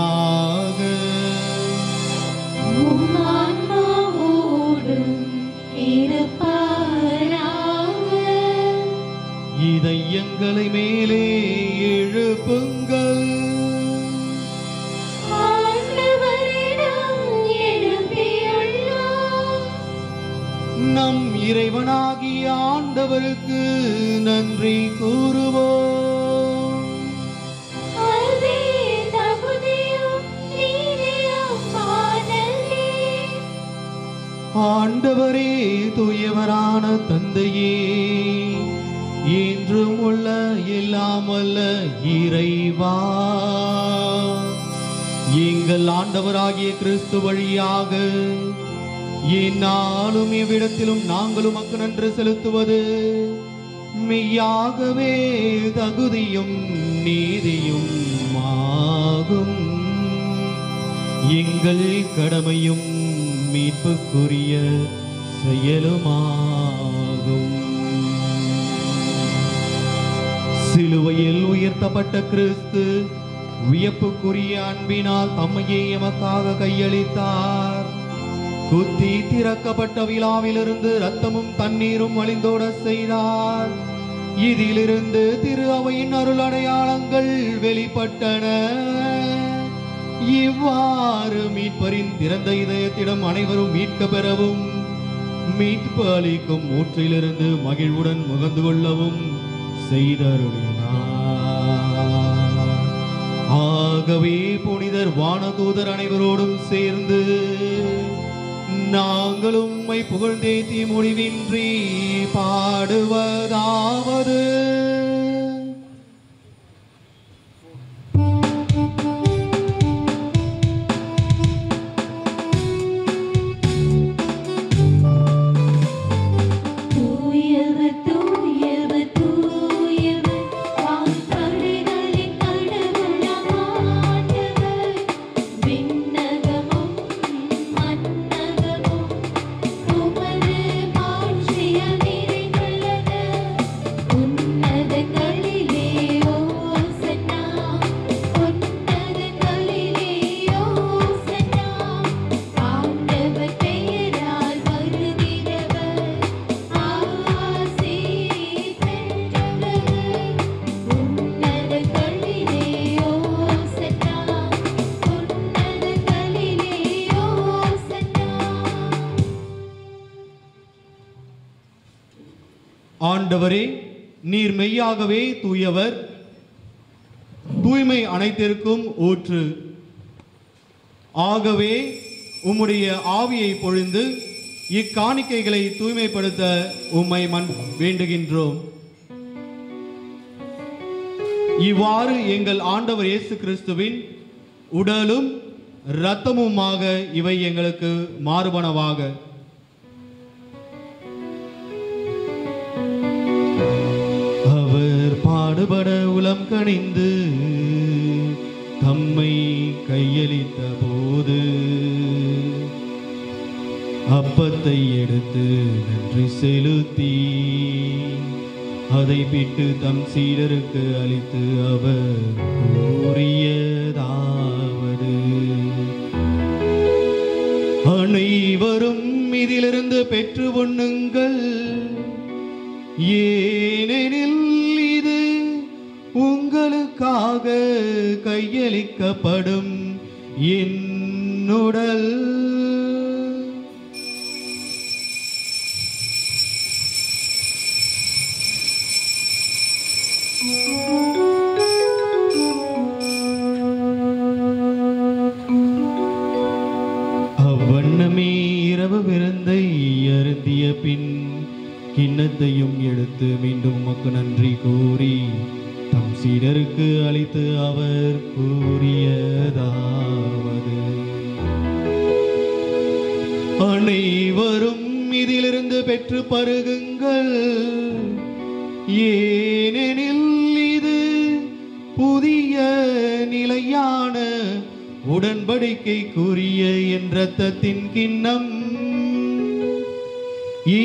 இதயங்களை மேலே எழுப்புங்கள். நம் இறைவனாகிய ஆண்டவருக்கு நன்றி கூறுவோம். ஆண்டவரே, தூயவரான தந்தையே, என்றும் உள்ள எல்லாம் வல்ல இறைவா, எங்கள் ஆண்டவராகிய கிறிஸ்து வழியாக என்னாலும் எவ்விடத்திலும் நாங்களும் உமக்கு நன்றி செலுத்துவது மெய்யாகவே தகுதியும் நீதியும் ஆகும். எங்கள் கடமையும் மீட்புக்குரிய செயலுமாகும். சிலுவையில் உயர்த்தப்பட்ட கிறிஸ்து வியப்புக்குரிய அன்பினால் தம்மையே எமக்காக கையளித்தார். குத்தி திறக்கப்பட்ட விழாவிலிருந்து இரத்தமும் தண்ணீரும் வழிந்தோட செய்தார். இதிலிருந்து திரு அவையின் அருள் அடையாளங்கள் வெளிப்பட்டன. இவ்வாறு மீட்பரின் திறந்த இதயத்திடம் அனைவரும் மீட்க பெறவும் மீட்பு அளிக்கும் ஊற்றிலிருந்து மகிழ்வுடன் முகந்து கொள்ளவும் செய்தருளினார். ஆகவே புனிதர் வானதூதர் அனைவரோடும் சேர்ந்து நாங்களும் உம்மை புகழ்ந்தேத்தி முடிவின்றி பாடுவதாவது: ஆண்டவரே, நீர் மெய்யாகவே தூயவர், தூய்மை அனைத்திற்கும் ஊற்று. ஆகவே உம்முடைய ஆவியை பொழிந்து இக்காணிக்கைகளை தூய்மைப்படுத்த உம்மை வேண்டுகின்றோம். இவ்வாறு எங்கள் ஆண்டவர் இயேசு கிறிஸ்துவின் உடலும் இரத்தமுமாக இவை எங்களுக்கு மாறுபனவாக. அவர் பாடுபட உளம் கனிந்து தம்மை கையளித்த போது அப்பத்தை எடுத்து நன்றி செலுத்தி அதை பிட்டு தம் சீடருக்கு அளித்து அவர் கூறியதாவது, அனைவரும் இதிலிருந்து பெற்று உண்ணுங்கள், ஏனெனில் இது உங்களுக்காக கையளிக்கப்படும் என் உடல். அவ்வண்ணமே இரவு விருந்தை அருந்திய பின் கிண்ணத்தையும் எடுத்து மீண்டும் உமக்கு நன்றி கூறி தம் சீடருக்கு அளித்து அவர் கூறியதாவது, அனைவரும் இதிலிருந்து பெற்று பருகுங்கள், ஏனெனில் இது புதிய நிலையான உடன்படிக்கைக்குரிய என் இரத்தத்தின் கிண்ணம்.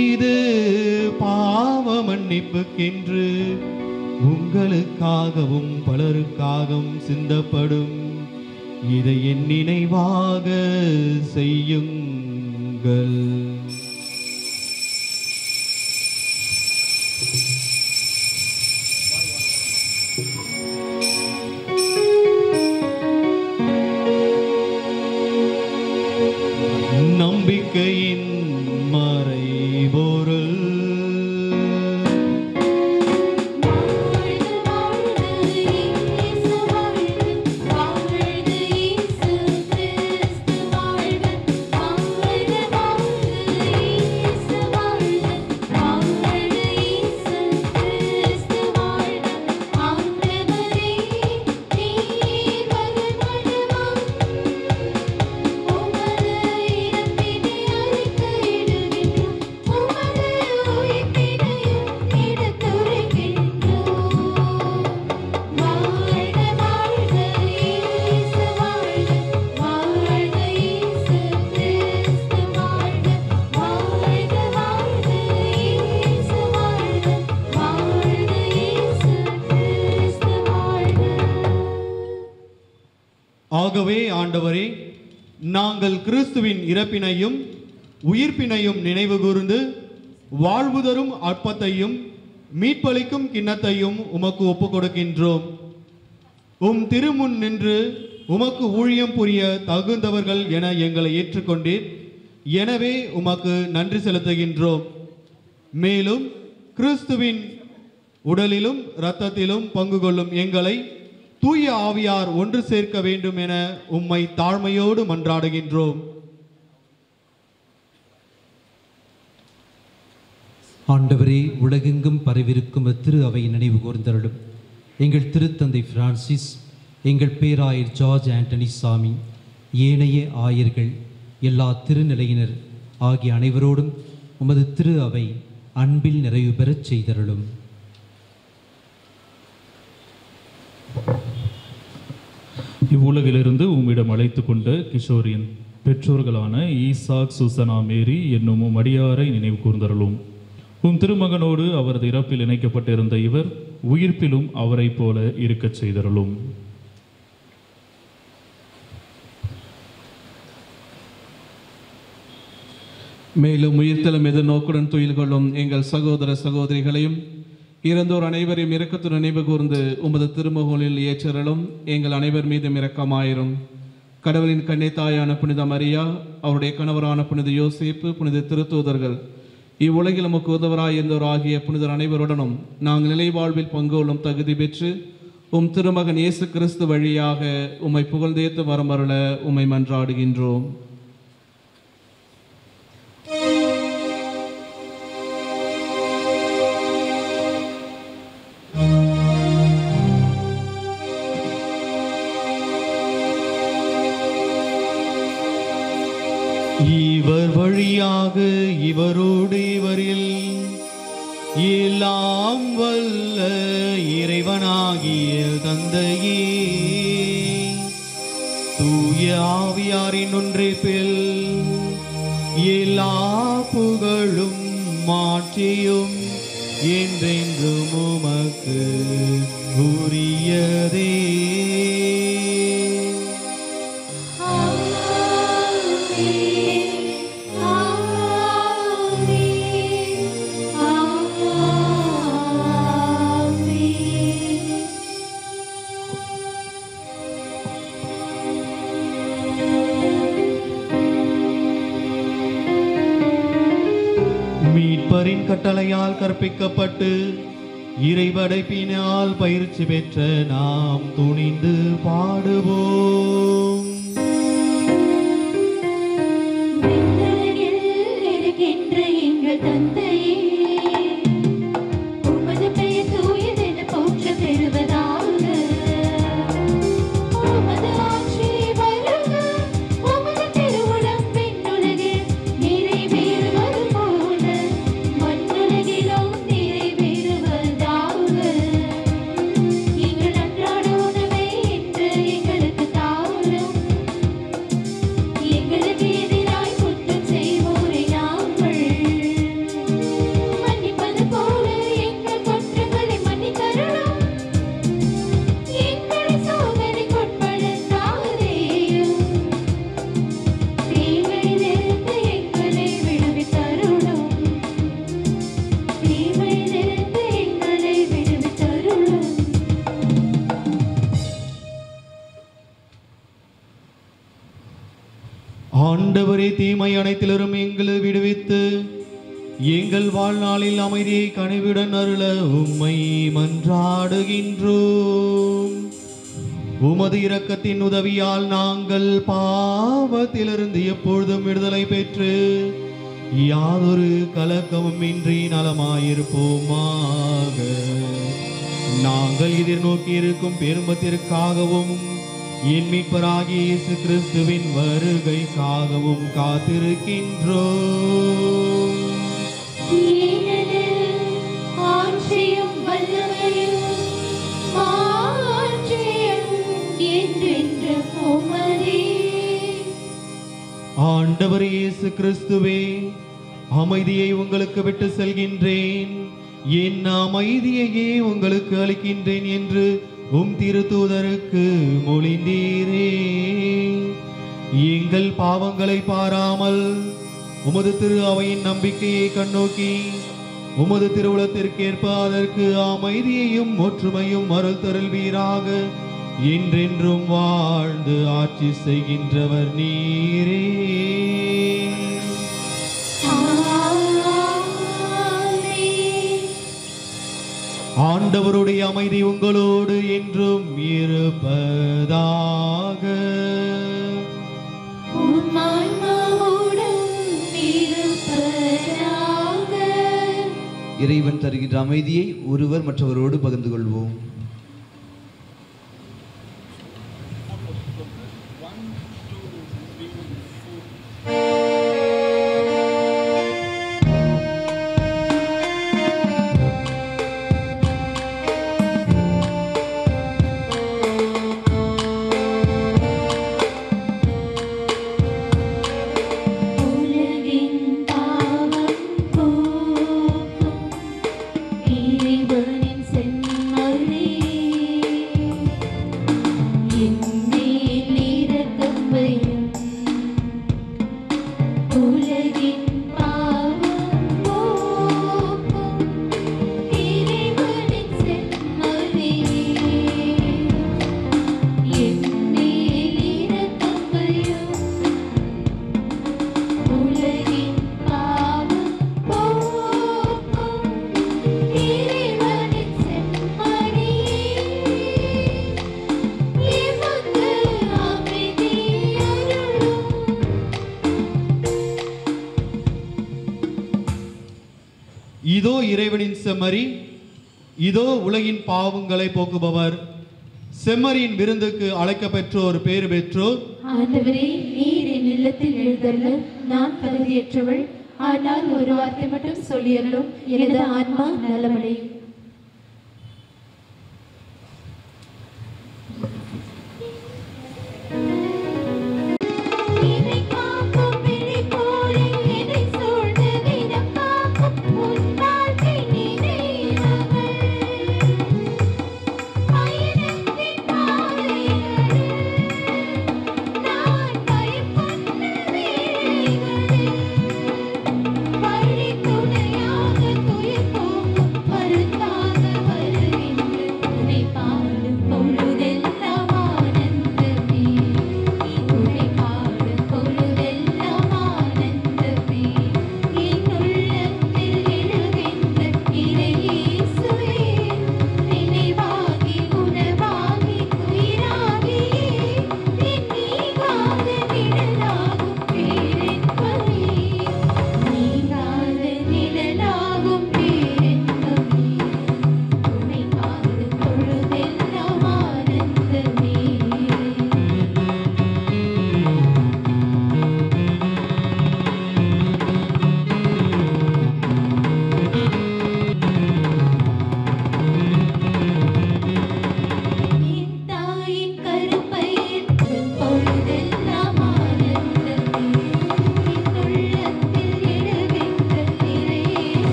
இது பாவ மன்னிப்புக்கென்று உங்களுக்காகவும் பலருக்காகவும் சிந்தப்படும். இதை என் நினைவாக செய்யுங்கள். நம்பிக்கையின் மறைபொருள். ஆகவே ஆண்டவரே, நாங்கள் கிறிஸ்துவின் இறப்பினையும் உயிர்ப்பினையும் நினைவு கூர்ந்து வாழ்வு தரும் அப்பத்தையும் மீட்பளிக்கும் கிண்ணத்தையும் உமக்கு ஒப்புக் கொடுக்கின்றோம். உம் திருமுன் நின்று உமக்கு ஊழியம் புரிய தகுந்தவர்கள் என எங்களை ஏற்றுக்கொண்டீர். எனவே உமக்கு நன்றி செலுத்துகின்றோம். மேலும் கிறிஸ்துவின் உடலிலும் இரத்தத்திலும் பங்கு கொள்ளும் எங்களை தூய ஆவியார் ஒன்று சேர்க்க வேண்டும் என உம்மை தாழ்மையோடு மன்றாடுகின்றோம். ஆண்டவரே, உலகெங்கும் பரவிருக்கும் திரு அவை நினைவு கூர்ந்தருளும். எங்கள் திருத்தந்தை பிரான்சிஸ், எங்கள் பேராயர் ஜார்ஜ் ஆண்டனி சாமி, ஏனைய ஆயர்கள், எல்லா திருநிலையினர் ஆகிய அனைவரோடும் உமது திரு அவை அன்பில் நிறைவு பெறச் செய்தருளும். இவ்வுலகிலிருந்து உம்மிடம் அழைத்து கொண்ட கிஷோரின் பெற்றோர்களான ஈசாக், சுசனா, மேரி என்னும் உம் அடியாரை நினைவு கூர்ந்தருளும். உம் திருமகனோடு அவரது இறப்பில் இணைக்கப்பட்டிருந்த இவர் உயிர்ப்பிலும் அவரை போல இருக்கச் செய்தருளும். மேலும் உயிர்த்தலும் எதிர்நோக்குடன் துயில் கொள்ளும் எங்கள் சகோதர சகோதரிகளையும் இறந்தோர் அனைவரையும் இரக்கத்துடன் நினைவு கூர்ந்து உமது திருமுகங்களில் ஏற்றருளும். எங்கள் அனைவர் மீதும் இரக்கமாயிரும். கடவுளின் கண்ணை தாயான புனித மரியா, அவருடைய கணவரான புனித யோசேப்பு, புனித திருத்தூதர்கள், இவ்வுலகில் நமக்கு உதவராய் இருந்தோர் ஆகிய புனிதர் அனைவருடனும் நாங்கள் நிலை வாழ்வில் பங்கு கொள்ளும் தகுதி பெற்று உம் திருமகன் இயேசு கிறிஸ்து வழியாக உம்மை புகழ்ந்தேத்து வரமருள உம்மை மன்றாடுகின்றோம். இவர் வழியாக இவரோடு இவரில் எல்லாம் வல்ல இறைவனாகிய தந்தையே, தூய ஆவியாரின் ஒன்றிப்பில் எல்லா புகழும் மாற்றியும் என்றென்றும் உமக்கு உரியதே. மீட்பரின் கட்டளையால் கற்பிக்கப்பட்டு இறைபடைப்பினால் பயிற்சி பெற்ற நாம் துணிந்து பாடுவோம். இருக்கின்ற எங்கள் தந்தையே, உமது பெயர் தூயதென போற்ற பெறுவதாக. உமது ஆட்சி வருக, உமது திருவுளம் விண்ணுலகில் நிறைவேறுவது போல மண்ணுலகிலும் நிறைவேறுவதாக. எங்கள் அன்றாட உணவை இன்று எங்களுக்கு தாரும். எங்களுக்கு எதிராய் குற்றம் செய்வோரை நாங்கள் மன்னிப்பது போல எங்கள் குற்றங்களை மன்னித்தருளும். எங்களை சோதனைக்குட்படுத்தாதேயும், தீமையிலிருந்து எங்களை விடுவித்தருளும். தீமையிலிருந்து எங்களை விடுவித்தருளும். ஆண்டவரே, தீமை அனைத்திலும் எங்களை விடுவித்து எங்கள் வாழ்நாளில் அமைதியை கனிவுடன் அருள உம்மை மன்றாடுகின்றோம். உமது இரக்கத்தின் உதவியால் நாங்கள் பாவத்திலிருந்து எப்பொழுதும் விடுதலை பெற்று யாதொரு கலக்கமும் இன்றி நலமாயிருப்போமாக. நாங்கள் எதிர்நோக்கி இருக்கும் பெரும்பத்திற்காகவும் என் மீட்பராகிய இயேசு கிறிஸ்துவின் வருகைக்காகவும் காத்திருக்கின்றோம். ஏனெனில் ஆட்சியும் வல்லமையும் மாட்சியும் என்றென்றும் உமதே. ஆண்டவர் இயேசு கிறிஸ்துவே, அமைதியை உங்களுக்கு விட்டு செல்கின்றேன், என் அமைதியையே உங்களுக்கு அளிக்கின்றேன் என்று உம் திருத்தூதருக்கு மொழிந்தீரே. எங்கள் பாவங்களை பாராமல் உமது திரு அவையின் நம்பிக்கையை கண்ணோக்கி உமது திருவுளத்திற்கேற்ப அதற்கு அமைதியையும் ஒற்றுமையும் அருள் தருள்வீராக. என்றென்றும் வாழ்ந்து ஆட்சி செய்கின்றவர் நீரே. ஆண்டவருடைய அமைதி உங்களோடு என்றும் இருப்பதாக. உம் ஆன்மாவோடும் இருப்பதாக. இறைவன் தருகின்ற அமைதியை ஒருவர் மற்றவரோடு பகிர்ந்து கொள்வோம். உலகின் பாவம் போக்கும் இறைவனின் செம்மறி, என் மேல் இரக்கம் வையும். உலகின் பாவம் போக்கும் இறைவனின் செம்மறி, என் மேல் இரக்கம் வையும். உலகின் பாவம் போக்கும் இறைவனின் செம்மறி, எமக்கு அமைதி அருளும். இதோ இறைவனின் செம்மறி, இதோ உலகின் பாவங்களை போக்குபவர். செம்மறியின் விருந்துக்கு அழைக்கப்பெற்றோர் பேறு பெற்றோர். ஆண்டவரே, நீர் என் இல்லத்தில் எழுதல்ல நான் தகுதியற்றவள், ஆனால் ஒரு வார்த்தை மட்டும் சொல்லியருளும், எனது ஆன்மா நலமடையும். என்னை காக்கும் விழிப்போலே என்னை சூழ்ந்து தினம் காக்கும் உன் வாழ்க்கை நினைவே.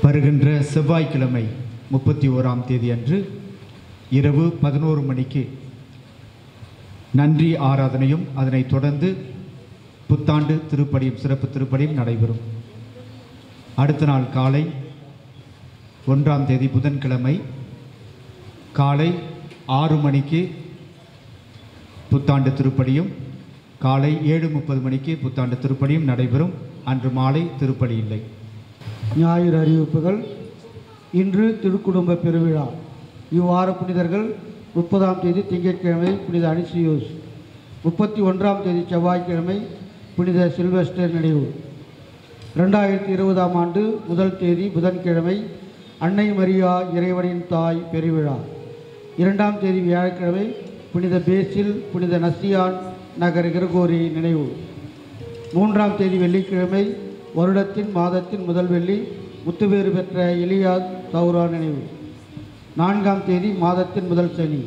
வருகின்ற செவ்வாய்க்கிழமை 31ஆம் தேதி அன்று இரவு 11 மணிக்கு நன்றி ஆராதனையும் அதனைத் தொடர்ந்து புத்தாண்டு திருப்பலியும் சிறப்பு திருப்பலியும் நடைபெறும். அடுத்த நாள் காலை 1ஆம் தேதி புதன்கிழமை காலை 6 மணிக்கு புத்தாண்டு திருப்பலியும் காலை 7:30 மணிக்கு புத்தாண்டு திருப்பலியும் நடைபெறும். அன்று மாலை திருப்பலி இல்லை. ஞாயிறு அறிவிப்புகள். இன்று திருக்குடும்ப பெருவிழா. இவ்வார புனிதர்கள் 30ஆம் தேதி திங்கட்கிழமை புனித அனிசியோஸ், 31ஆம் தேதி செவ்வாய்க்கிழமை புனித சில்வெஸ்டர் நினைவு, 2020ஆம் ஆண்டு 1 தேதி புதன்கிழமை அன்னை மரியா இறைவனின் தாய் பெருவிழா, 2ஆம் தேதி வியாழக்கிழமை புனித பேசில் புனித நசியான் நகர் கிரகோரி நினைவு, 3ஆம் தேதி வெள்ளிக்கிழமை வருடத்தின் மாதத்தின் முதல் வெள்ளி முத்துவேறு பெற்ற எலியாத் தௌரா நினைவு, 4ஆம் தேதி மாதத்தின் முதல் சனி,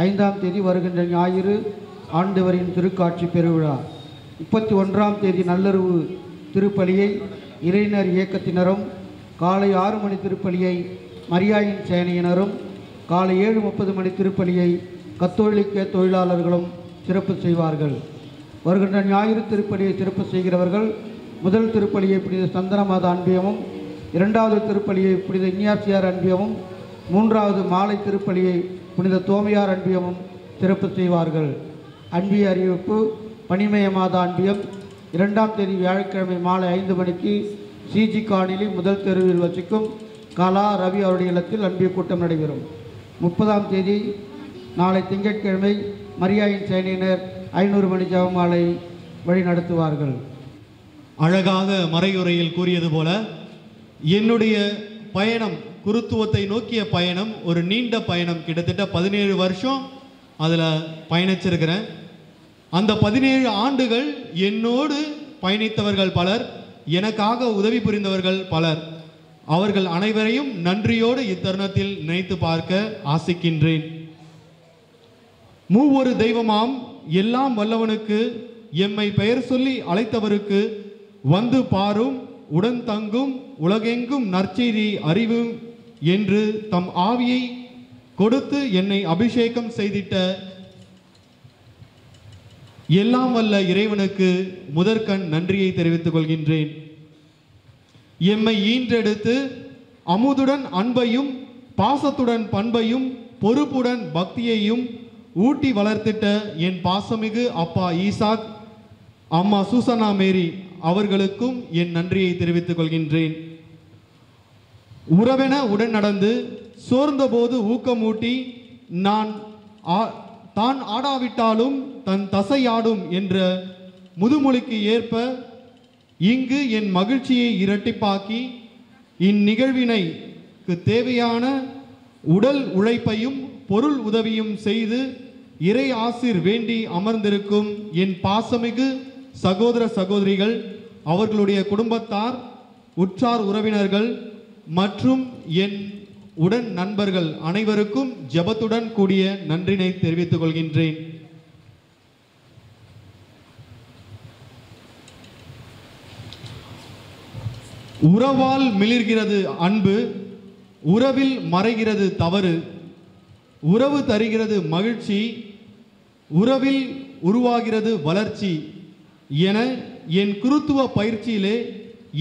5ஆம் தேதி வருகின்ற ஞாயிறு ஆண்டவரின் திருக்காட்சி பெருவிழா, 31ஆம் தேதி நள்ளிரவு திருப்பலியை இறையினர் இயக்கத்தினரும், காலை 6 மணி திருப்பலியை மரியாயின் சேனையினரும், காலை 7:30 மணி திருப்பலியை கத்தோலிக்க தொழிலாளர்களும் சிறப்பு செய்வார்கள். வருகின்ற ஞாயிறு திருப்பலியை சிறப்பு செய்கிறவர்கள் முதல் திருப்பலியை புனித சந்தனமாத அன்பியமும், 2வது திருப்பலியை புனித இஞ்ஞாசியார் அன்பியமும், 3வது மாலை திருப்பலியை புனித தோமையார் அன்பியமும் சிறப்பு செய்வார்கள். அன்பிய அறிவிப்பு. பனிமய மாத அன்பியம் 2ஆம் தேதி வியாழக்கிழமை மாலை 5 மணிக்கு சிஜி காணிலி முதல் தெருவில் வசிக்கும் கலா ரவி அவருடைய இல்லத்தில் அன்பிய கூட்டம் நடைபெறும். 30ஆம் தேதி நாளை திங்கட்கிழமை மரியாயின் சேனையினர் 500 மணி ஜெபமாலை வழி நடத்துவார்கள். அழகாக மறையுரையில் கூறியது போல என்னுடைய பயணம், குருத்துவத்தை நோக்கிய பயணம் ஒரு நீண்ட பயணம். கிட்டத்தட்ட 17 வருஷம் அதில் பயணிச்சிருக்கிறேன். அந்த 17 ஆண்டுகள் என்னோடு பயணித்தவர்கள் பலர், எனக்காக உதவி புரிந்தவர்கள் பலர். அவர்கள் அனைவரையும் நன்றியோடு இத்தருணத்தில் நினைத்து பார்க்க ஆசிக்கின்றேன். மூவொரு தெய்வமாம் எல்லாம் வல்லவனுக்கு எம்மை பெயர் சொல்லி அழைத்தவருக்கு வந்து பாரும் உடன் தங்கும் உலகெங்கும் நற்செய்தி அறிவும் என்று தம் ஆவியை கொடுத்து என்னை அபிஷேகம் செய்திட்ட எல்லாம் வல்ல இறைவனுக்கு முதற்கண் நன்றியை தெரிவித்துக் கொள்கின்றேன். எம்மை ஈன்றெடுத்து அமுதுடன் அன்பையும் பாசத்துடன் பண்பையும் பொறுப்புடன் பக்தியையும் ஊட்டி வளர்த்திட்ட என் பாசமிகு அப்பா ஈசாக், அம்மா சூசனா மேரி அவர்களுக்கும் என் நன்றியை தெரிவித்துக் கொள்கின்றேன். உறவென உடன் நடந்து சோர்ந்தபோது ஊக்கமூட்டி தான் ஆடாவிட்டாலும் தன் தசையாடும் என்ற முதுமொழிக்கு ஏற்ப இங்கு என் மகிழ்ச்சியை இரட்டிப்பாக்கி இந்நிகழ்வினைக்கு தேவையான உடல் உழைப்பையும் பொருள் உதவியும் செய்து இறை ஆசீர் வேண்டி அமர்ந்திருக்கும் என் பாசமிகு சகோதர சகோதரிகள், அவர்களுடைய குடும்பத்தார், உற்றார் உறவினர்கள் மற்றும் என் உடன் நண்பர்கள் அனைவருக்கும் ஜெபத்துடன் கூடிய நன்றினை தெரிவித்துக் கொள்கின்றேன். உறவால் மிளிர்கிறது அன்பு, உறவில் மறைகிறது தவறு, உறவு தருகிறது மகிழ்ச்சி, உறவில் உருவாகிறது வளர்ச்சி என என் குருத்துவ பயிற்சியிலே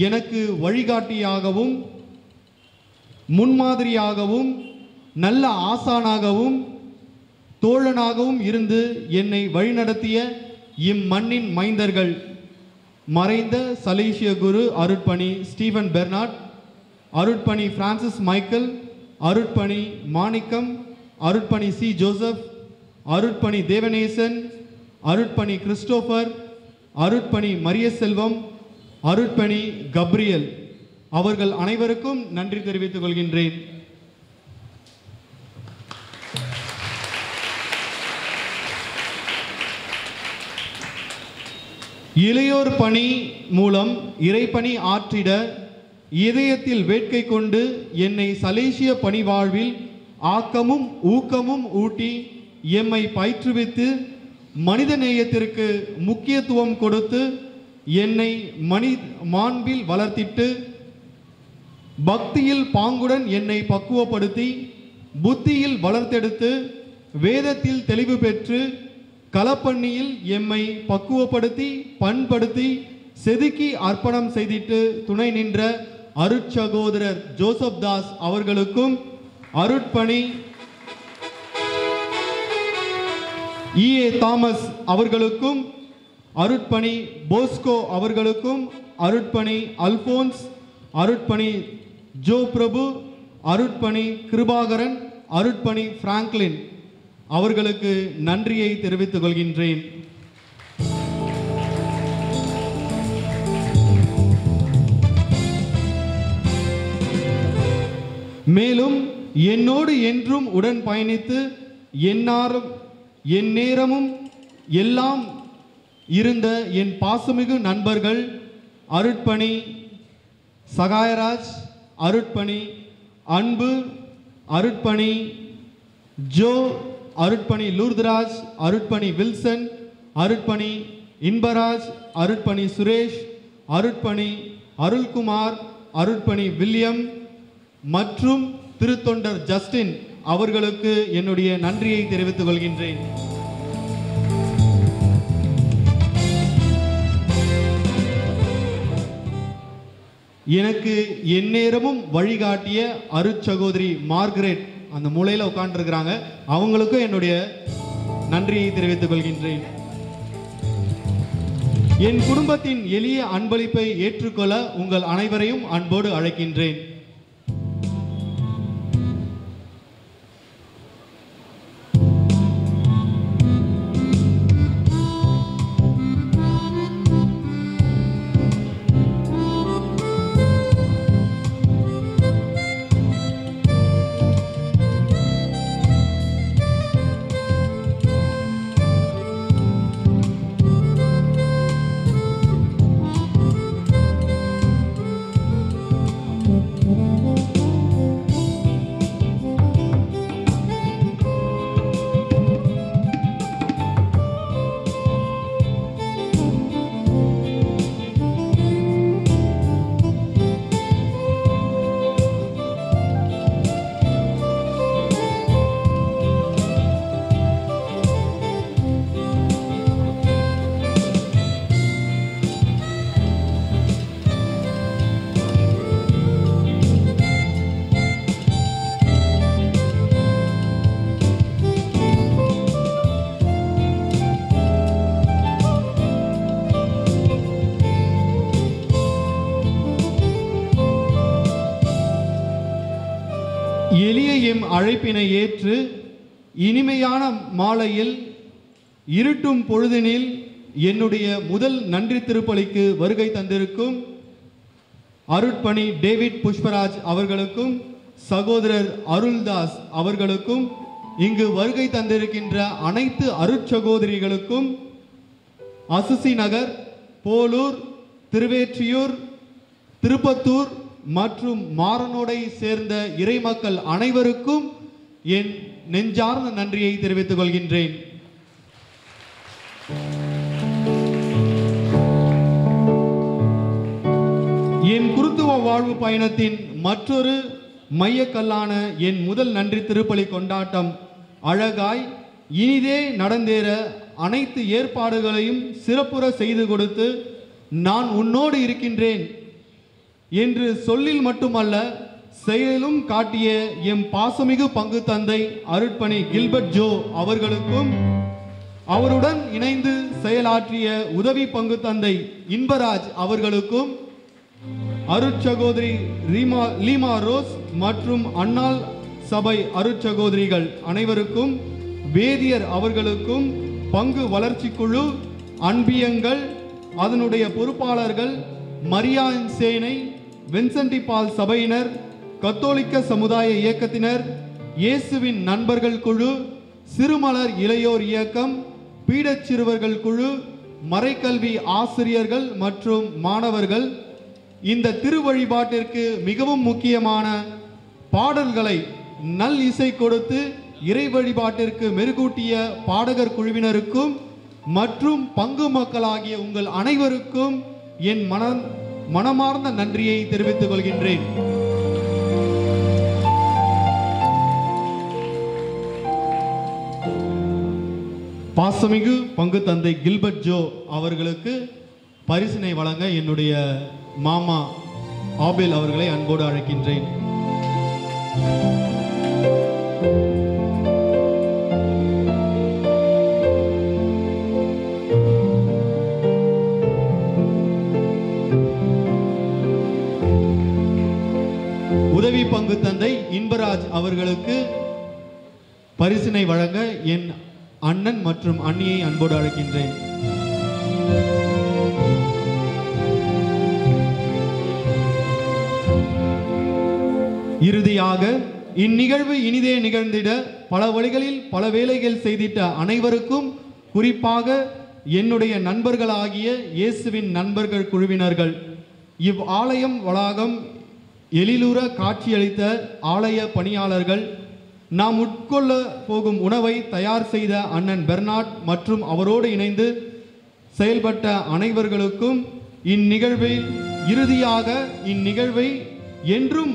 எனக்கு வழிகாட்டியாகவும் முன்மாதிரியாகவும் நல்ல ஆசானாகவும் தோழனாகவும் இருந்து என்னை வழிநடத்திய இம்மண்ணின் மைந்தர்கள் மறைந்த சலேசிய குரு அருட்பணி ஸ்டீவன் பெர்னாட், அருட்பணி பிரான்சிஸ் மைக்கேல், அருட்பணி மாணிக்கம், அருட்பணி சி ஜோசப், அருட்பணி தேவநேசன், அருட்பணி கிறிஸ்டோபர், அருட்பணி மரிய செல்வம், அருட்பணி கப்ரியல் அவர்கள் அனைவருக்கும் நன்றி தெரிவித்துக் கொள்கின்றேன். இளையோர் பணி மூலம் இறைப்பணி ஆற்றிட இதயத்தில் வேட்கை கொண்டு என்னை சலேசிய பணி வாழ்வில் ஆக்கமும் ஊக்கமும் ஊட்டி எம்மை பயிற்றுவித்து மனித நேயத்திற்கு முக்கியத்துவம் கொடுத்து என்னை மாண்பில் வளர்த்திட்டு பக்தியில் பாங்குடன் என்னை பக்குவப்படுத்தி புத்தியில் வளர்த்தெடுத்து வேதத்தில் தெளிவு பெற்று களப்பண்ணியில் எம்மை பக்குவப்படுத்தி பண்படுத்தி செதுக்கி அர்ப்பணம் செய்திட்டு துணை நின்ற அருட்சகோதரர் ஜோசப் தாஸ் அவர்களுக்கும் அருட்பணி E.A. தாமஸ் அவர்களுக்கும் அருட்பணி போஸ்கோ அவர்களுக்கும் அருட்பணி அல்போன்ஸ் அருட்பணி ஜோ பிரபு அருட்பணி கிருபாகரன் அருட்பணி பிராங்க்லின் அவர்களுக்கு நன்றியை தெரிவித்துக் கொள்கின்றேன். மேலும் என்னோடு என்றும் உடன் பயணித்து என் நேரமும் எல்லாம் இருந்த என் பாசமிகு நண்பர்கள் அருட்பணி சகாயராஜ், அருட்பணி அன்பு, அருட்பணி ஜோ, அருட்பணி லூர்தராஜ், அருட்பணி வில்சன், அருட்பணி இன்பராஜ், அருட்பணி சுரேஷ், அருட்பணி அருள்குமார், அருட்பணி வில்லியம் மற்றும் திருத்தொண்டர் ஜஸ்டின் அவர்களுக்கு என்னுடைய நன்றியை தெரிவித்துக் கொள்கின்றேன். எனக்கு எந்நேரமும் வழிகாட்டிய அருட்சகோதரி மார்கரெட் அந்த மூலையில் உட்கார்ந்துருக்கிறாங்க, அவங்களுக்கும் என்னுடைய நன்றியை தெரிவித்துக் கொள்கின்றேன். என் குடும்பத்தின் எளிய அன்பளிப்பை ஏற்றுக்கொள்ள உங்கள் அனைவரையும் அன்போடு அழைக்கின்றேன். எளிய எம் அழைப்பினை ஏற்று இனிமையான மாலையில் இருட்டும் பொழுதினில் என்னுடைய முதல் நன்றி திருப்பலிக்கு வருகை தந்திருக்கும் அருட்பணி டேவிட் புஷ்பராஜ் அவர்களுக்கும் சகோதரர் அருள்தாஸ் அவர்களுக்கும் இங்கு வருகை தந்திருக்கின்ற அனைத்து அருட்சகோதரிகளுக்கும் அசுசி நகர், போலூர், திருவேற்றியூர், திருப்பத்தூர் மற்றும் மாறனோடை சேர்ந்த இறைமக்கள் அனைவருக்கும் என் நெஞ்சார்ந்த நன்றியை தெரிவித்துக் கொள்கின்றேன். என் குருத்துவ வாழ்வு பயணத்தின் மற்றொரு மையக்கல்லான என் முதல் நன்றி திருப்பலி கொண்டாட்டம் அழகாய் இனிதே நடந்தேற அனைத்து ஏற்பாடுகளையும் சிறப்புற செய்து கொடுத்து நான் உன்னோடு இருக்கின்றேன் என்று சொல்லில் மட்டுமல்ல செயலும் காட்டிய எம் பாசமிகு பங்கு தந்தை அருட்பணி கில்பர்ட் ஜோ அவர்களுக்கும் அவருடன் இணைந்து செயலாற்றிய உதவி பங்கு தந்தை இன்பராஜ் அவர்களுக்கும் அருட்சகோதரி லீமா ரோஸ் மற்றும் அன்னாள் சபை அருட்சகோதரிகள் அனைவருக்கும், வேதியர் அவர்களுக்கும், பங்கு வளர்ச்சி குழு, அன்பியங்கள், அதனுடைய பொறுப்பாளர்கள், மரியாயின் சேனை, வின்சென்டி பால் சபையினர், கத்தோலிக்க சமுதாய இயக்கத்தினர், இயேசுவின் நண்பர்கள் குழு, சிறுமலர் இளையோர் இயக்கம், பீடச் சிறுவர்கள் குழு, மறைக்கல்வி ஆசிரியர்கள் மற்றும் மாணவர்கள் இந்த திருவழிபாட்டிற்கு மிகவும் முக்கியமான பாடல்களை நல் இசை கொடுத்து இறை வழிபாட்டிற்கு மெருகூட்டிய பாடகர் குழுவினருக்கும் மற்றும் பங்கு மக்களாகிய உங்கள் அனைவருக்கும் என் மனமார்ந்த நன்றியை தெரிவித்துக் கொள்கின்றேன். பாசமிகு பங்கு தந்தை கில்பர்ட் ஜோ அவர்களுக்கு பரிசினை வழங்க என்னுடைய மாமா ஆபேல் அவர்களை அன்போடு அழைக்கின்றேன். உதவி பங்கு தந்தை இன்பராஜ் அவர்களுக்கு பரிசினை வழங்க என் அண்ணன் மற்றும் அண்ணியை அன்போடு அழைக்கின்றேன். இறுதியாக இந்நிகழ்வு இனிதே நிகழ்ந்திட பல வழிகளில் பல வேலைகள் செய்திட்ட அனைவருக்கும், குறிப்பாக என்னுடைய நண்பர்களாகிய இயேசுவின் நண்பர்கள் குழுவினர்கள், இவ் ஆலயம் வளாகம் எழிலுற காட்சியளித்த ஆலய பணியாளர்கள், நாம் உட்கொள்ள போகும் உணவை தயார் செய்த அண்ணன் பெர்னாட் மற்றும் அவரோடு இணைந்து செயல்பட்ட அனைவர்களுக்கும், இந்நிகழ்வை என்றும்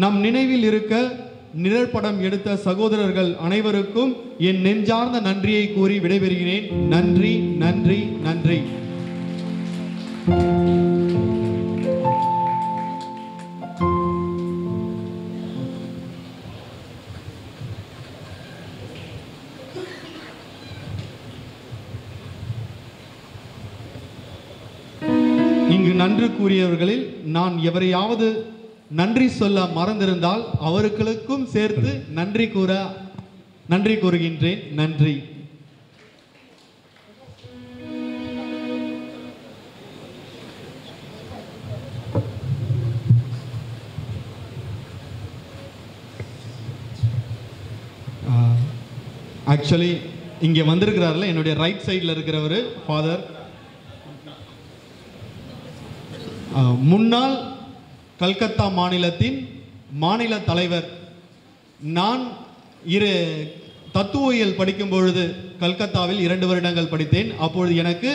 நம் நினைவில் இருக்க நிழற்படம் எடுத்த சகோதரர்கள் அனைவருக்கும் என் நெஞ்சார்ந்த நன்றியை கூறி விடைபெறுகிறேன். நன்றி, நன்றி, நன்றி. இங்கு நன்றி கூறியவர்களில் நான் எவரையாவது நன்றி சொல்ல மறந்திருந்தால் அவர்களுக்கும் சேர்த்து நன்றி கூறுகின்றேன். நன்றி. ஆக்சுவலி இங்கே வந்திருக்கிறார்ல, என்னுடைய ரைட் சைடில் இருக்கிறவர் ஃபாதர், முன்னாள் கல்கத்தா மாநிலத்தின் மாநில தலைவர். நான் தத்துவவியல் படிக்கும் பொழுது கல்கத்தாவில் 2 வருடங்கள் படித்தேன். அப்பொழுது எனக்கு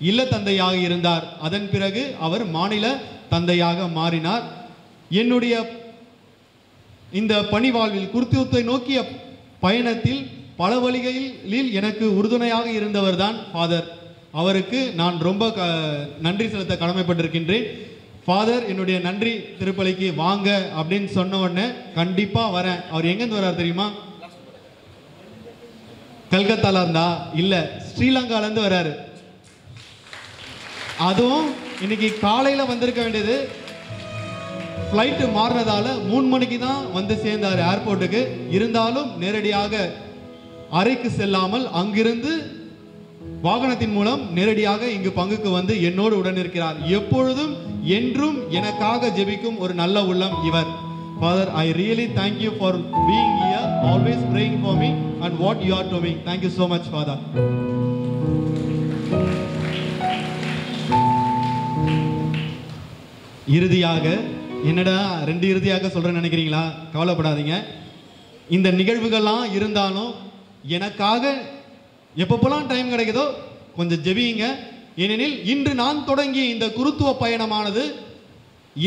இல்ல தந்தையாக இருந்தார். அதன் பிறகு அவர் மாநில தந்தையாக மாறினார். என்னுடைய இந்த பணிவாழ்வில் குருத்துவத்தை நோக்கிய பயணத்தில் பல வழிகளில் எனக்கு உறுதுணையாக இருந்தவர் தான் ஃபாதர். அவருக்கு நான் ரொம்ப நன்றி செலுத்த கடமைப்பட்டிருக்கின்றேன். ஃபாதர், என்னுடைய நன்றி திருப்பலிக்கு வாங்க அப்படின்னு சொன்ன உடனே கண்டிப்பாக வரேன். அவர் எங்கேருந்து வர்றார் தெரியுமா? கல்கத்தால இருந்தா இல்லை, ஸ்ரீலங்காலேருந்து வர்றாரு. அதுவும் இன்னைக்கு காலையில் வந்திருக்க வேண்டியது, ஃப்ளைட்டு மாறினதால 3 மணிக்கு தான் வந்து சேர்ந்தார் ஏர்போர்ட்டுக்கு. இருந்தாலும் நேரடியாக அறைக்கு செல்லாமல் அங்கிருந்து வாகனத்தின் மூலம் நேரடியாக இங்கு பங்குக்கு வந்து என்னோடு உடன் இருக்கிறார். எப்பொழுதும் என்றும் எனக்காக ஜெபிக்கும் ஒரு நல்ல உள்ளம் இவர். Father, I really thank you for being here, always praying for me and what you are doing. Thank you so much, Father. இறுதியாக, என்னடா 2 இறுதியாக சொல்றேன்னு நினைக்கிறீங்களா? கவலைப்படாதீங்க. இந்த நிகழ்வுகள்லாம் இருந்தாலும் எனக்காக எப்பப்பெல்லாம் டைம் கிடைக்குதோ கொஞ்சம் ஜெபியுங்க. ஏனெனில் இன்று நான் தொடங்கிய இந்த குருத்துவ பயணமானது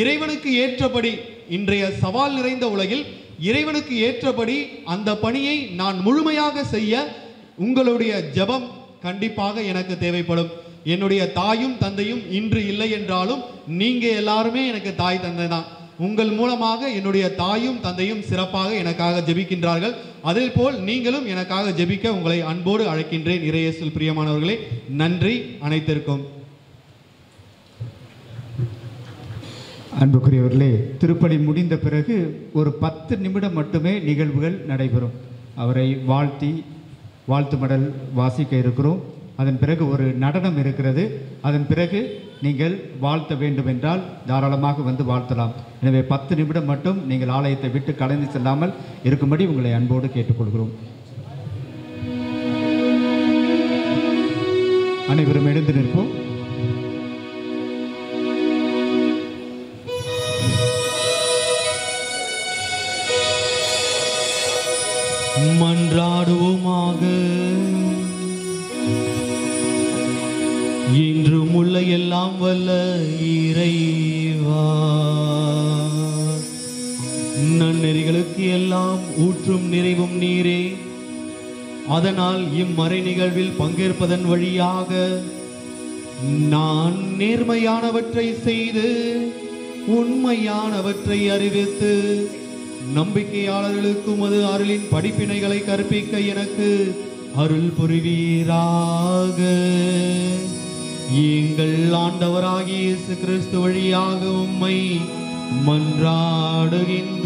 இறைவனுக்கு ஏற்றபடி, இன்றைய சவால் நிறைந்த உலகில் இறைவனுக்கு ஏற்றபடி அந்த பணியை நான் முழுமையாக செய்ய உங்களுடைய ஜெபம் கண்டிப்பாக எனக்கு தேவைப்படும். என்னுடைய தாயும் தந்தையும் இன்று இல்லை என்றாலும் நீங்க எல்லாருமே எனக்கு தாய் தந்தை தான். உங்கள் மூலமாக என்னுடைய தாயும் தந்தையும் சிறப்பாக எனக்காக ஜெபிக்கின்றார்கள். அதே போல் நீங்களும் எனக்காக ஜெபிக்க உங்களை அன்போடு அழைக்கின்றேன். இறையேசுவில் பிரியமானவர்களே, நன்றி அனைத்திற்கும். அன்புக்குரியவர்களே, திருப்பலி முடிந்த பிறகு ஒரு 10 நிமிடம் மட்டுமே நிகழ்வுகள் நடைபெறும். அவரை வாழ்த்து மடல் வாசிக்க இருக்கிறோம். அதன் பிறகு ஒரு நடனம் இருக்கிறது. அதன் பிறகு நீங்கள் வாழ்த்த வேண்டும் என்றால் தாராளமாக வந்து வாழ்த்தலாம். எனவே 10 நிமிடம் மட்டும் நீங்கள் ஆலயத்தை விட்டு கலந்து செல்லாமல் இருக்கும்படி உங்களை அன்போடு கேட்டுக்கொள்கிறோம். அனைவரும் எழுந்து நிற்போம். மன்றாடுவோமாக. இன்றும் உள்ள எல்லாம் வல்ல இறைவா, நன்னெறிகளுக்கு எல்லாம் ஊற்றும் நிறைவும் நீரே, அதனால் இம்மறை நிகழ்வில் பங்கேற்பதன் வழியாக நான் நேர்மையானவற்றை செய்து உண்மையானவற்றை அறிவித்து நம்பிக்கையாளர்களுக்கு உமது அருளின் படிப்பினைகளை கற்பிக்க எனக்கு அருள் புரிவீராக. எங்கள் ஆண்டவராகிய இயேசு கிறிஸ்து வழியாக உம்மை மன்றாடுகின்றோம்.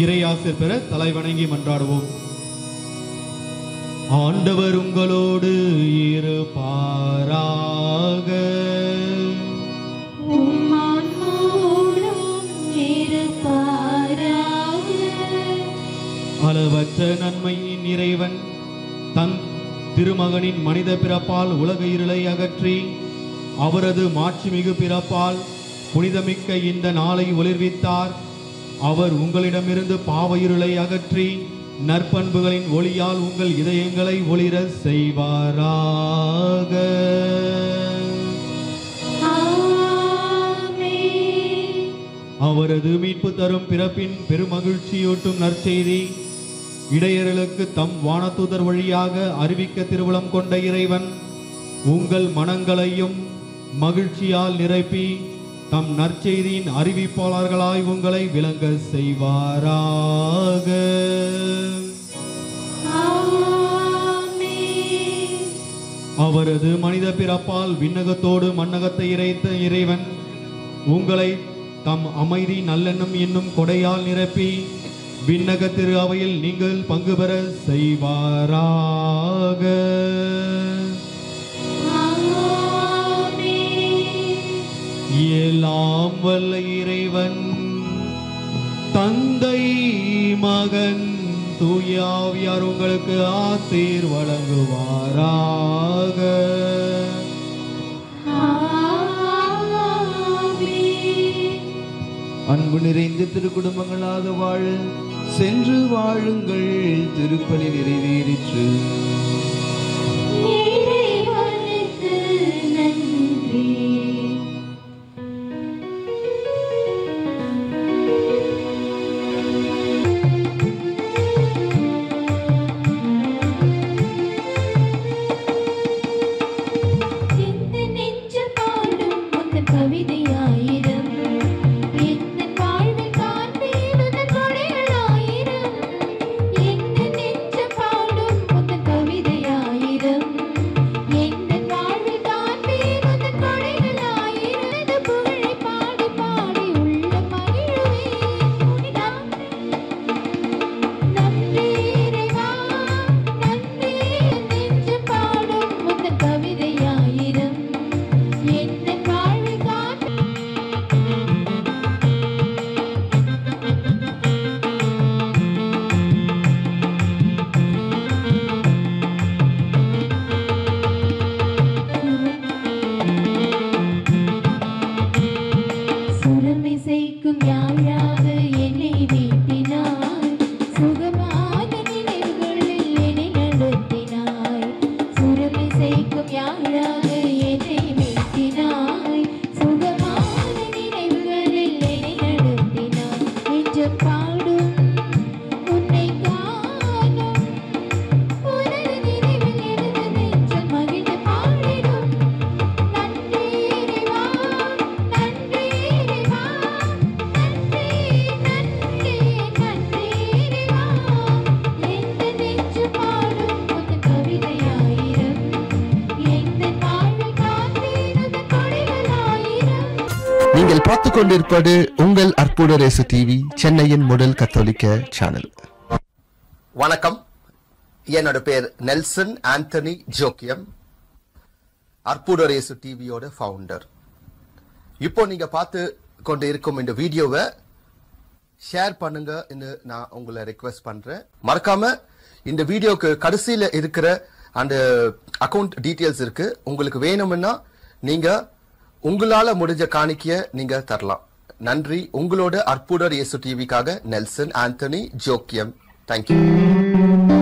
இறையாசிர் பெற தலைவணங்கி மன்றாடுவோம். ஆண்டவர் உங்களோடு இருப்பாராக. அளவற்ற நன்மையின் இறைவன் தன் திருமகனின் மனித பிறப்பால் உலக இருளை அகற்றி அவரது மாட்சிமிகு பிறப்பால் புனிதமிக்க இந்த நாளை ஒளிர்வித்தார். அவர் உங்களிடமிருந்து பாவ இருளை அகற்றி நற்பண்புகளின் ஒளியால் உங்கள் இதயங்களை ஒளிர செய்வாராக. அவரது மீட்பு தரும் பிறப்பின் பெருமகிழ்ச்சியூட்டும் நற்செய்தி இடையர்களுக்கு தம் வானதூதர் வழியாக அறிவிக்க திருவுளம் கொண்ட இறைவன் உங்கள் மனங்களையும் மகிழ்ச்சியால் நிரப்பி தம் நற்செய்தியின் அறிவிப்பாளர்களாய் உங்களை விளங்க செய்வாராக. அவரது மனித பிறப்பால் விண்ணகத்தோடு மண்ணகத்தை இறைத்த இறைவன் உங்களை தம் அமைதி நல்லெண்ணம் என்னும் கொடையால் நிரப்பி விண்ணக திரு அவையில் நீங்கள் பங்கு பெற செய்வாராக. எல்லாம் வல்ல இறைவன் தந்தை மகன் தூய ஆவியார் உங்களுக்கு ஆசீர் வழங்குவாராக. அன்பு நிறைந்த திருக்குடும்பங்களாக வாழ சென்று வாழுங்கள். திருப்பலி நிறைவேறிற்று. நீங்கள் பார்த்துக் கொண்டிருப்பது உங்கள் அற்புதரேசு டிவி, சென்னையின் முதல் கத்தோலிக்க சேனல். வணக்கம். என்னோட பேர் நெல்சன் ஆண்டனி ஜோக்கியம், அற்புதரேசு டிவியோட ஃபவுண்டர். இப்போ நீங்க பார்த்து கொண்டு இருக்கும் இந்த வீடியோவை ஷேர் பண்ணுங்க நான் உங்களை ரெக்வெஸ்ட் பண்றேன். மறக்காம இந்த வீடியோக்கு கடைசியில இருக்கிற அந்த அக்கவுண்ட் டீடைல்ஸ் இருக்கு. உங்களுக்கு வேணும்னா நீங்க உங்களால முடிஞ்ச காணிக்கைய நீங்க தரலாம். நன்றி. உங்களோட அற்புதர் இயேசு டிவிக்காக நெல்சன் ஆண்டனி ஜோக்கியம். தேங்க்யூ.